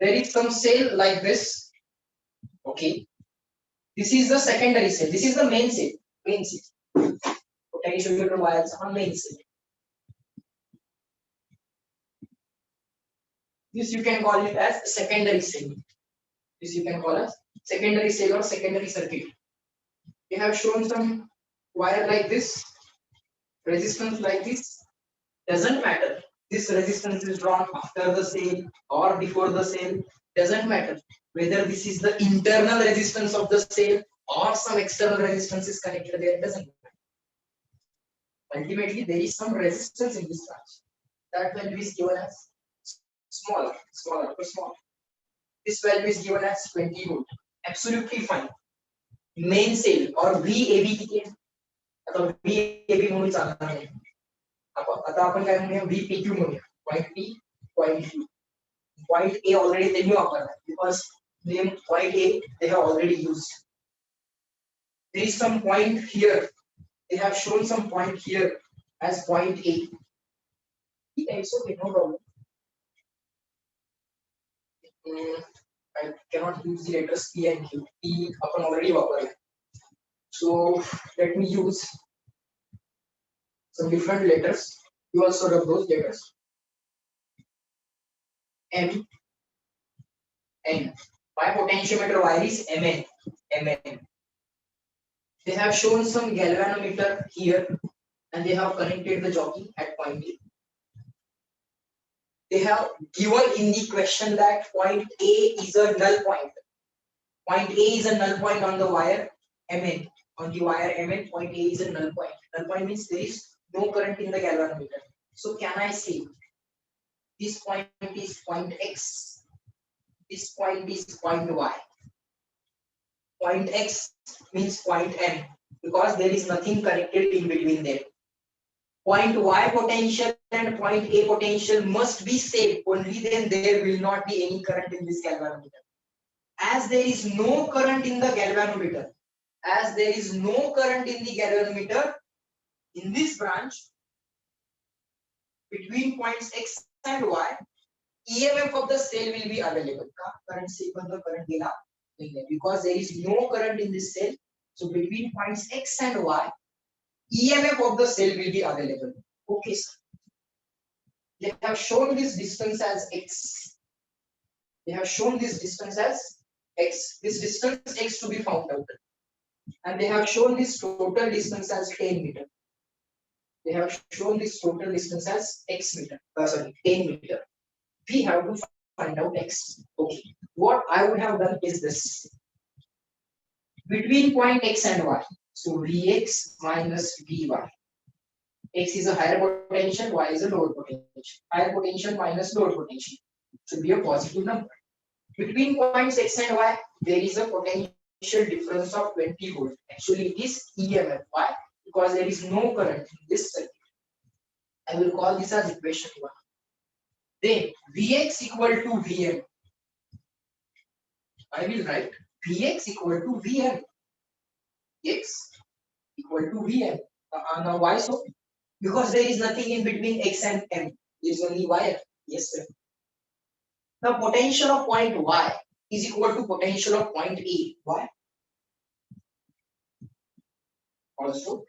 There is some cell like this. Okay. This is the secondary cell. This is the main cell. Main cell. Potentiometer wires are main cell. This you can call it as secondary cell. This you can call as secondary cell or secondary circuit. We have shown some wire like this, resistance like this. Doesn't matter. This resistance is drawn after the cell or before the cell. Doesn't matter whether this is the internal resistance of the cell or some external resistance is connected there. Doesn't matter. Ultimately, there is some resistance in this branch. That value is given as smaller. This value is given as 20 volt. Absolutely fine. Main cell or VAB किती आहे? आता VAB म्हणून चालणार नाही. आता आपण काय म्हणूया VPQ म्हणूया. Point P, point Q. Point A already त्यांनी वापरला because name point A they have already used. There is some point here. They have shown some point here as point A. It's okay, no problem. I cannot use the letters P and Q. P upon already वापरला. So let me use some different letters. You also rub those letters. M, N. My potentiometer wire is Mn. Mn. They have shown some galvanometer here, and they have connected the jockey at point A. They have given in the question that point A is a null point. Point A is a null point on the wire Mn. On the wire Mn, point A is a null point. Null point means there is no current in the galvanometer. So can I say this point is point X, this point is point Y. Point X means point M because there is nothing connected in between them. Point Y potential and point A potential must be same. Only then there will not be any current in this galvanometer. As there is no current in the galvanometer, in this branch, between points X and Y, EMF of the cell will be available. Current gela because there is no current in this cell. So between points X and Y, EMF of the cell will be available. Okay, sir. They have shown this distance as X. This distance X to be found out. And they have shown this total distance as 10 meter. They have shown this total distance as X meter. 10 meter. We have to find out X. Okay. What I would have done is this. Between point X and Y. So Vx minus Vy. X is a higher potential, Y is a lower potential. Higher potential minus lower potential should be a positive number. Between points X and Y, there is a potential difference of 20 volt. Actually, it is EMF. Why? Because there is no current in this circuit. I will call this as equation 1. Then Vx equal to Vm. I will write Vx equal to Vm. X equal to Vm. Now why so? Because there is nothing in between X and M. There is only wire. Yes, sir. Now potential of point Y is equal to potential of point A. Why? Also,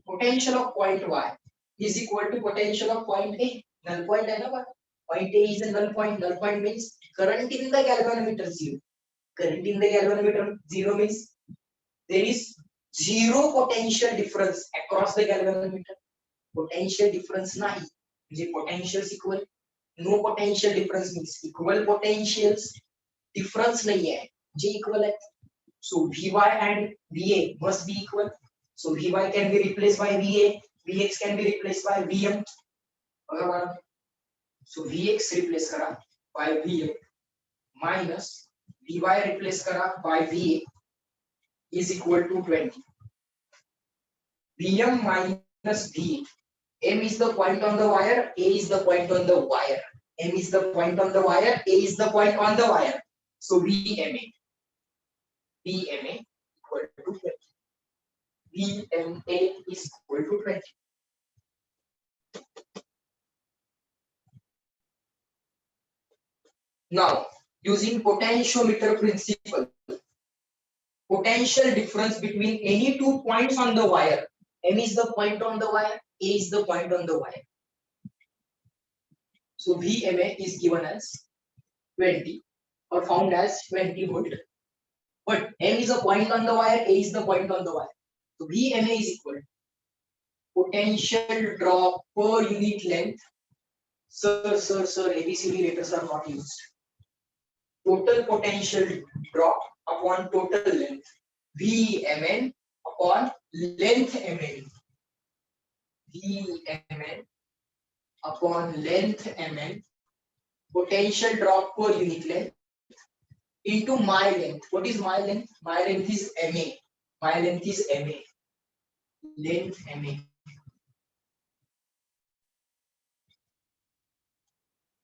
potential of point Y is equal to potential of point A. Null point है ना? Point A is a null point. Null point means current in the galvanometer 0. Current in the galvanometer 0 means there is zero potential difference across the galvanometer. Potential difference nahi. म्हणजे potentials equal. No potential difference means equal potentials. Difference nahi hai. J equal hai. So Vy and Va must be equal. So Vy can be replaced by Va. Vx can be replaced by Vm. So Vx replace kara by Vm minus Vy replace करा by Va is equal to 20. Vm minus V. M is the point on the wire, A is the point on the wire. M is the point on the wire, A is the point on the wire. So VMA equal to 20. VMA is equal to 20. Now, using potentiometer principle, potential difference between any 2 points on the wire, M is the point on the wire, A is the point on the wire. So VMA is given as 20 or found as 20 volt. But M is a point on the wire, A is the point on the wire. So VMA is equal to potential drop per unit length. Sir, ABCD letters are not used. Total potential drop upon total length. VMN upon length MN. VMN upon length MN. Potential drop per unit length into my length. What is my length? My length is MA. My length is MA. Length MA.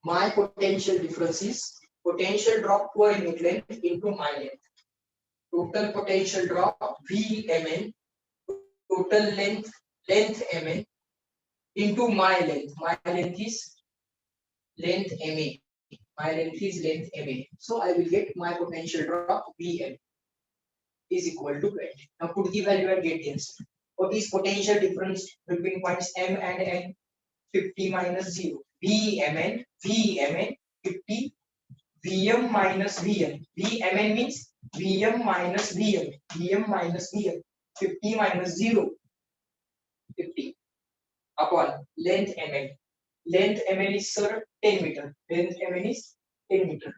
My potential difference is potential drop per unit length into my length. Total potential drop VMN, total length MN into my length. My length is length MA. My length is length MA. So I will get my potential drop VM is equal to 20. Now put the value and get the answer. What is potential difference between points M and N? 50 minus 0. VMN 50. VM minus VM. VMN means VM minus VM. VM minus VM. 50 minus 0. 50 upon length MN. Length MN is 10 meter. Length MN is 10 meter.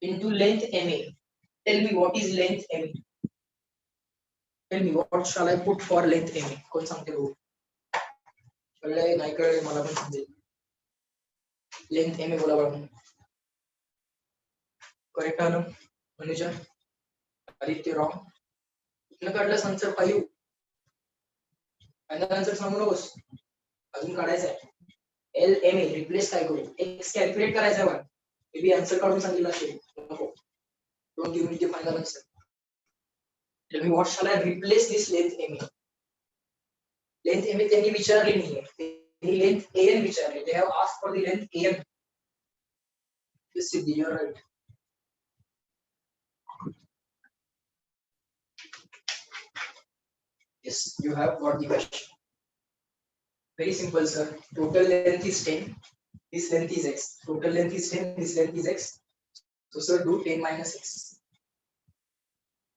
Into length MA. Tell me what is length MA. Tell me what shall I put for length MA? कोण सांगते हो? कळलंय नाही कळलंय मला पण समजेल. Length MA बोला बरं. Correct आहे ना? मनुजा? आदित्य wrong. कुठलं काढलं आन्सर 5? फायनल आन्सर सांगू नकोस. अजून काढायचं आहे. LMA रिप्लेस काय करू? x कॅल्क्युलेट करायचं आहे. मे बी आन्सर काढून सांगितलं असेल. नको. Don't give me the final answer. Tell me what shall I replace this length MA? Length MA त्यांनी विचारली नाहीये. त्यांनी length AN विचारली. They have asked for the length AN. Yes, Siddhi, you are right. Yes, you have got the question. Very simple, sir. Total length is 10. This length is x. Total length is 10. This length is x. So, sir, do 10 minus x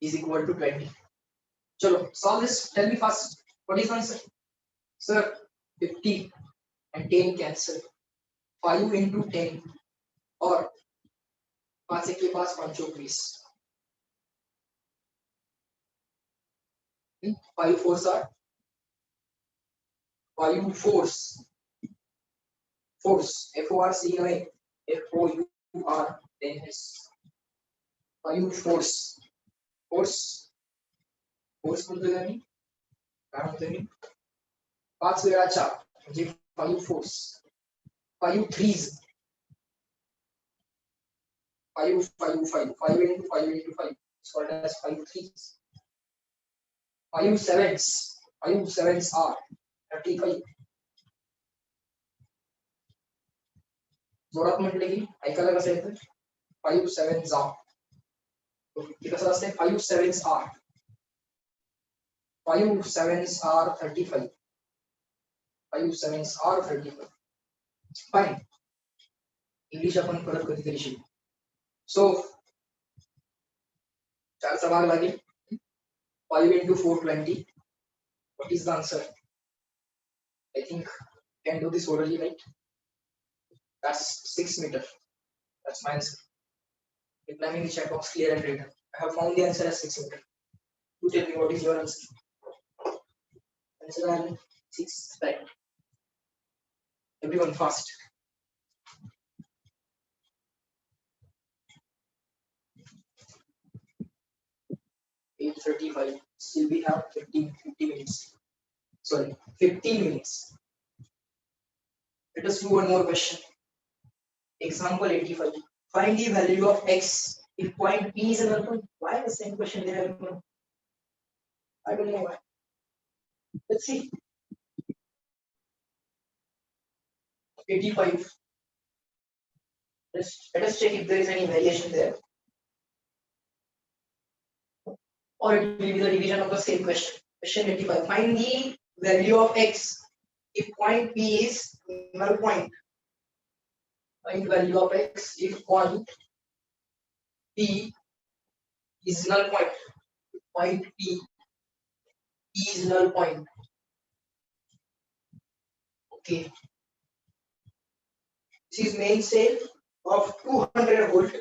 is equal to 20. Chalo, solve this. Tell me fast. What is the answer? Sir, 50 and 10 cancel. 5 into 10 or 5 के पास 5 5 fours are 5 fours. Force FORCE FOUR then S 5 force बोलतोय का मी काय म्हणतोय मी 5 वेळा 4 म्हणजे 5 force 5 threes 5 into 5 is called as 5 threes 5 sevens are 35 जोरात म्हटले की ऐकायला कसं येतं 5 sevens are हे कसं असते 5 sevens are 35 5 sevens are 35 fine English आपण परत कधीतरी शिकू सो 4 चा भाग लागेल 5 into 420 what is the answer I think can do this orally right that's 6 meter that's my answer reply me in the chat box clear and written I have found the answer as 6 meter you tell me what is your answer answer 6 right everyone fast 8:35. Still we have 50 minutes. Sorry, 15 minutes. Let us do one more question. Example 85. Find the value of x if point P is an null. Why the same question they have given? I don't know why. Let's see. 85. Let us check if there is any variation there. Or it will be the division of the same question. Question 85. Find the value of x if point P is null point. Find value of x if point P is null point. Point P is null point. Okay. This is main cell of 200 volt.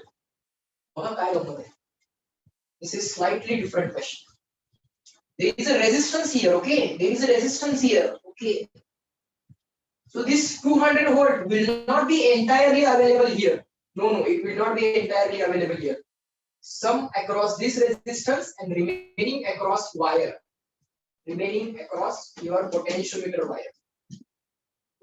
This is slightly different question. There is a resistance here, okay? There is a resistance here, okay? So this 200 volt will not be entirely available here. No, it will not be entirely available here. Some across this resistance and remaining across wire. Remaining across your potentiometer wire.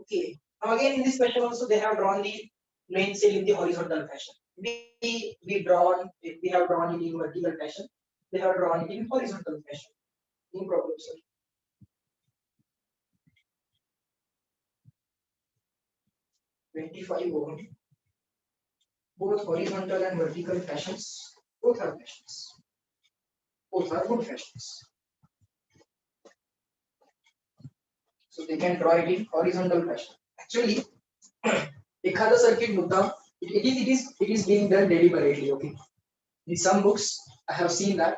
Okay. Now again in this question also they have drawn the main cell in the horizontal fashion. We have drawn it in vertical fashion. They have drawn it in horizontal fashion. No problem, sir. $25 both horizontal and vertical fashions, both are fashions. Both are good fashions. So they can draw it in horizontal fashion. Actually, ekhada circuit mudda, it is being done deliberately, okay? In some books, I have seen that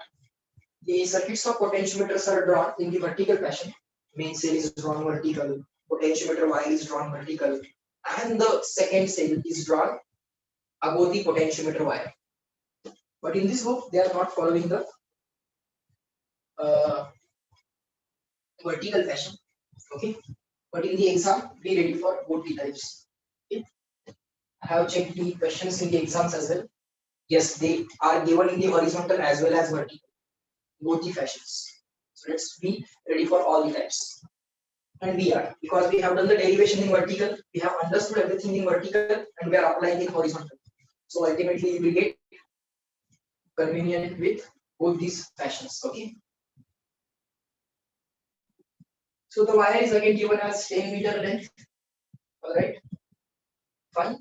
the circuits of potentiometers are drawn in the vertical fashion. Main cell is drawn vertical, potentiometer wire is drawn vertical, and the second cell is drawn above the potentiometer wire. But in this book, they are not following the vertical fashion. Okay. But in the exam, be ready for both the types. Okay. I have checked the questions in the exams as well. Yes, they are given in the horizontal as well as vertical. Both the fashions. So let's be ready for all the types. And we are, because we have done the derivation in vertical, we have understood everything in vertical, and we are applying in horizontal. So ultimately, you will get convenient with both these fashions. Okay. So the wire is again given as 10 meter length. All right. Fine.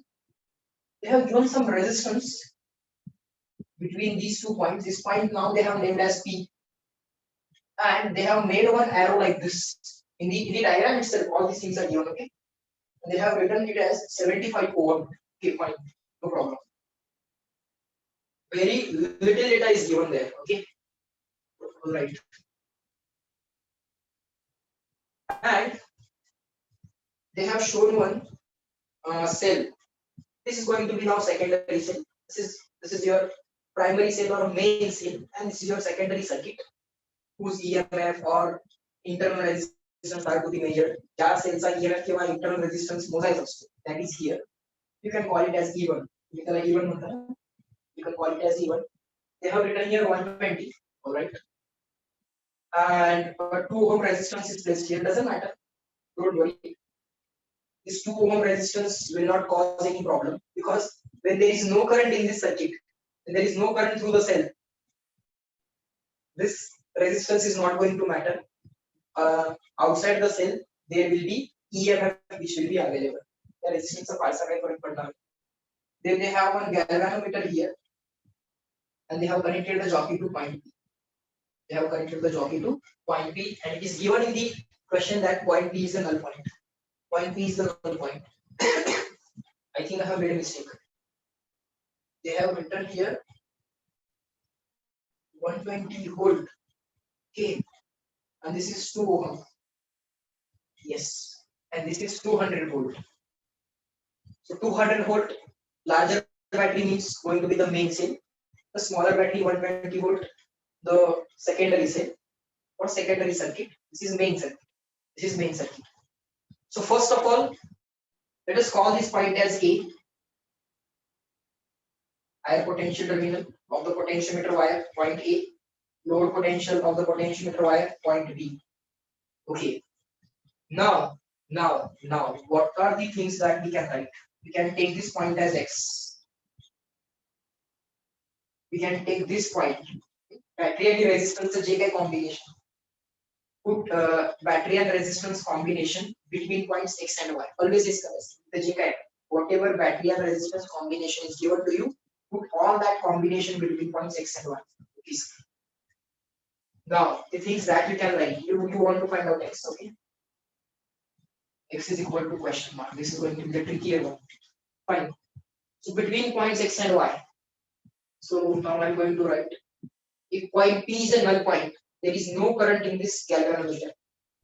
They have given some resistance between these 2 points. This point now they have named as P, and they have made one arrow like this. In the diagram itself, all these things are given. Okay. And they have written it as 75 ohm. Okay, fine. No problem. Very little data is given there. Okay. All right. And they have shown one cell. This is going to be now secondary cell. This is your primary cell or main cell, and this is your secondary circuit, whose EMF or internal resistance are to be measured. Jar cells are EMF किंवा internal resistance मोजायचा असतो. That is here. You can call it as E1. You can call it as E1. They have written here 120. All right. And 2 ohm resistance is placed here. Doesn't matter. Don't worry. This 2 ohm resistance will not cause any problem, because when there is no current in this circuit, when there is no current through the cell, this resistance is not going to matter. Outside the cell, there will be EMF which will be available. The resistance of Then they have one galvanometer here, and they have connected the jockey to point P. They have connected the jockey to point P, and it is given in the question that point P is a null point. Point P is the null point. I think I have made a mistake. They have written here 120 volt. Okay, and this is 2 ohm. Yes, and this is 200 volt. So 200 volt, larger battery means going to be the main cell. The smaller battery 120 volt, the secondary cell or secondary circuit. This is main circuit. This is main circuit. So first of all, let us call this point as A. Higher potential terminal of the potentiometer wire, point A. load potential of the potentiometer wire point B. Okay. Now, what are the things that we can write? We can take this point as X. We can take this point. Battery and resistance JK combination. Put battery and resistance combination between points X and Y. Always is the JK. Whatever battery and resistance combination is given to you, put all that combination between points X and Y. Okay. Now, the things that you can write, you want to find out X, okay? X is equal to question mark. This is going to be the trickier one. Fine. So between points X and Y. So now I'm going to write, if point P is a null point, there is no current in this galvanometer.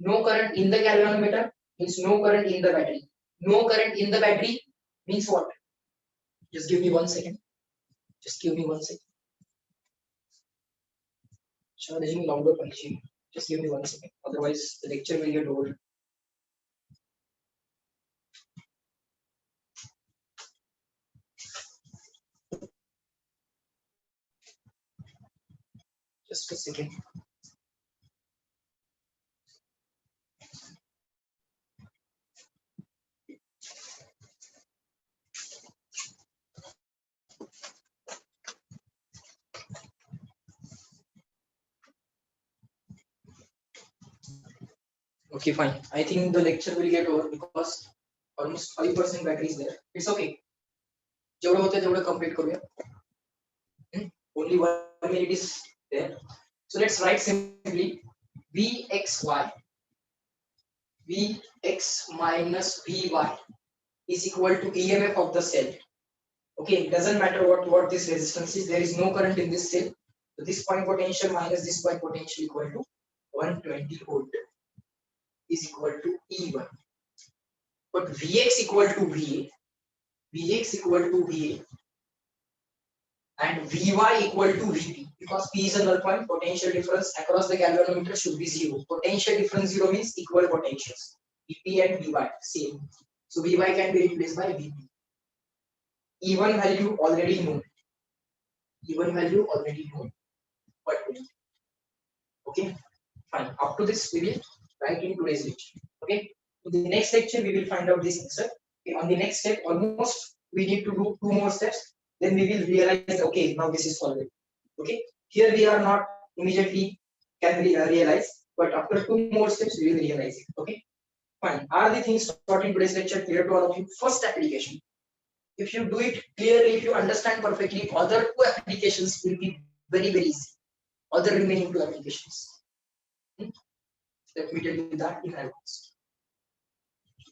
No current in the galvanometer means no current in the battery. No current in the battery means what? Just give me 1 second. Just give me 1 second. Charging longer punching. Just give me 1 second. Otherwise, the lecture will get over. Just a second. Okay, fine. I think the lecture will get over because almost 5% battery is there. It's okay. जेवढं होतं तेवढं complete करूया. Only 1 minute is there. So let's write simply Vxy Vx minus Vy is equal to EMF of the cell. Okay, it doesn't matter what this resistance is. There is no current in this cell. So this point potential minus this point potential equal to 120 volt is equal to E1. But Vx equal to Va, Vx equal to Va, and Vy equal to Vp. Because P is a null point, potential difference across the galvanometer should be 0. Potential difference 0 means equal potentials. Vp and Vy same. So Vy can be replaced by Vp. E1 value already known. E1 value already known. But okay, fine. Up to this we will write in today's lecture. Okay. In the next lecture we will find out this answer. Okay. On the next step, almost we need to do 2 more steps. Then we will realize, okay, now this is solved. Okay. Here we are not immediately can realize, but after 2 more steps we will realize it. Okay. Fine. Are the things taught in today's lecture clear to all of you? First application. If you do it clearly, if you understand perfectly, other 2 applications will be very, very easy. Other remaining 2 applications. Let me tell you that in advance.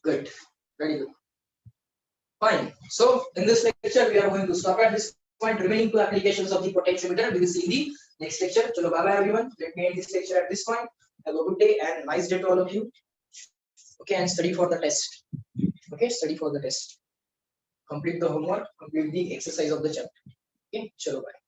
Good. Very good. Fine. So in this lecture, we are going to stop at this point. Remaining 2 applications of the potentiometer we will see in the next lecture. Chalo, bye bye everyone. Let me end this lecture at this point. Have a good day and nice day to all of you. Okay, and study for the test. Okay, study for the test. Complete the homework, complete the exercise of the chapter. Okay, chalo, bye.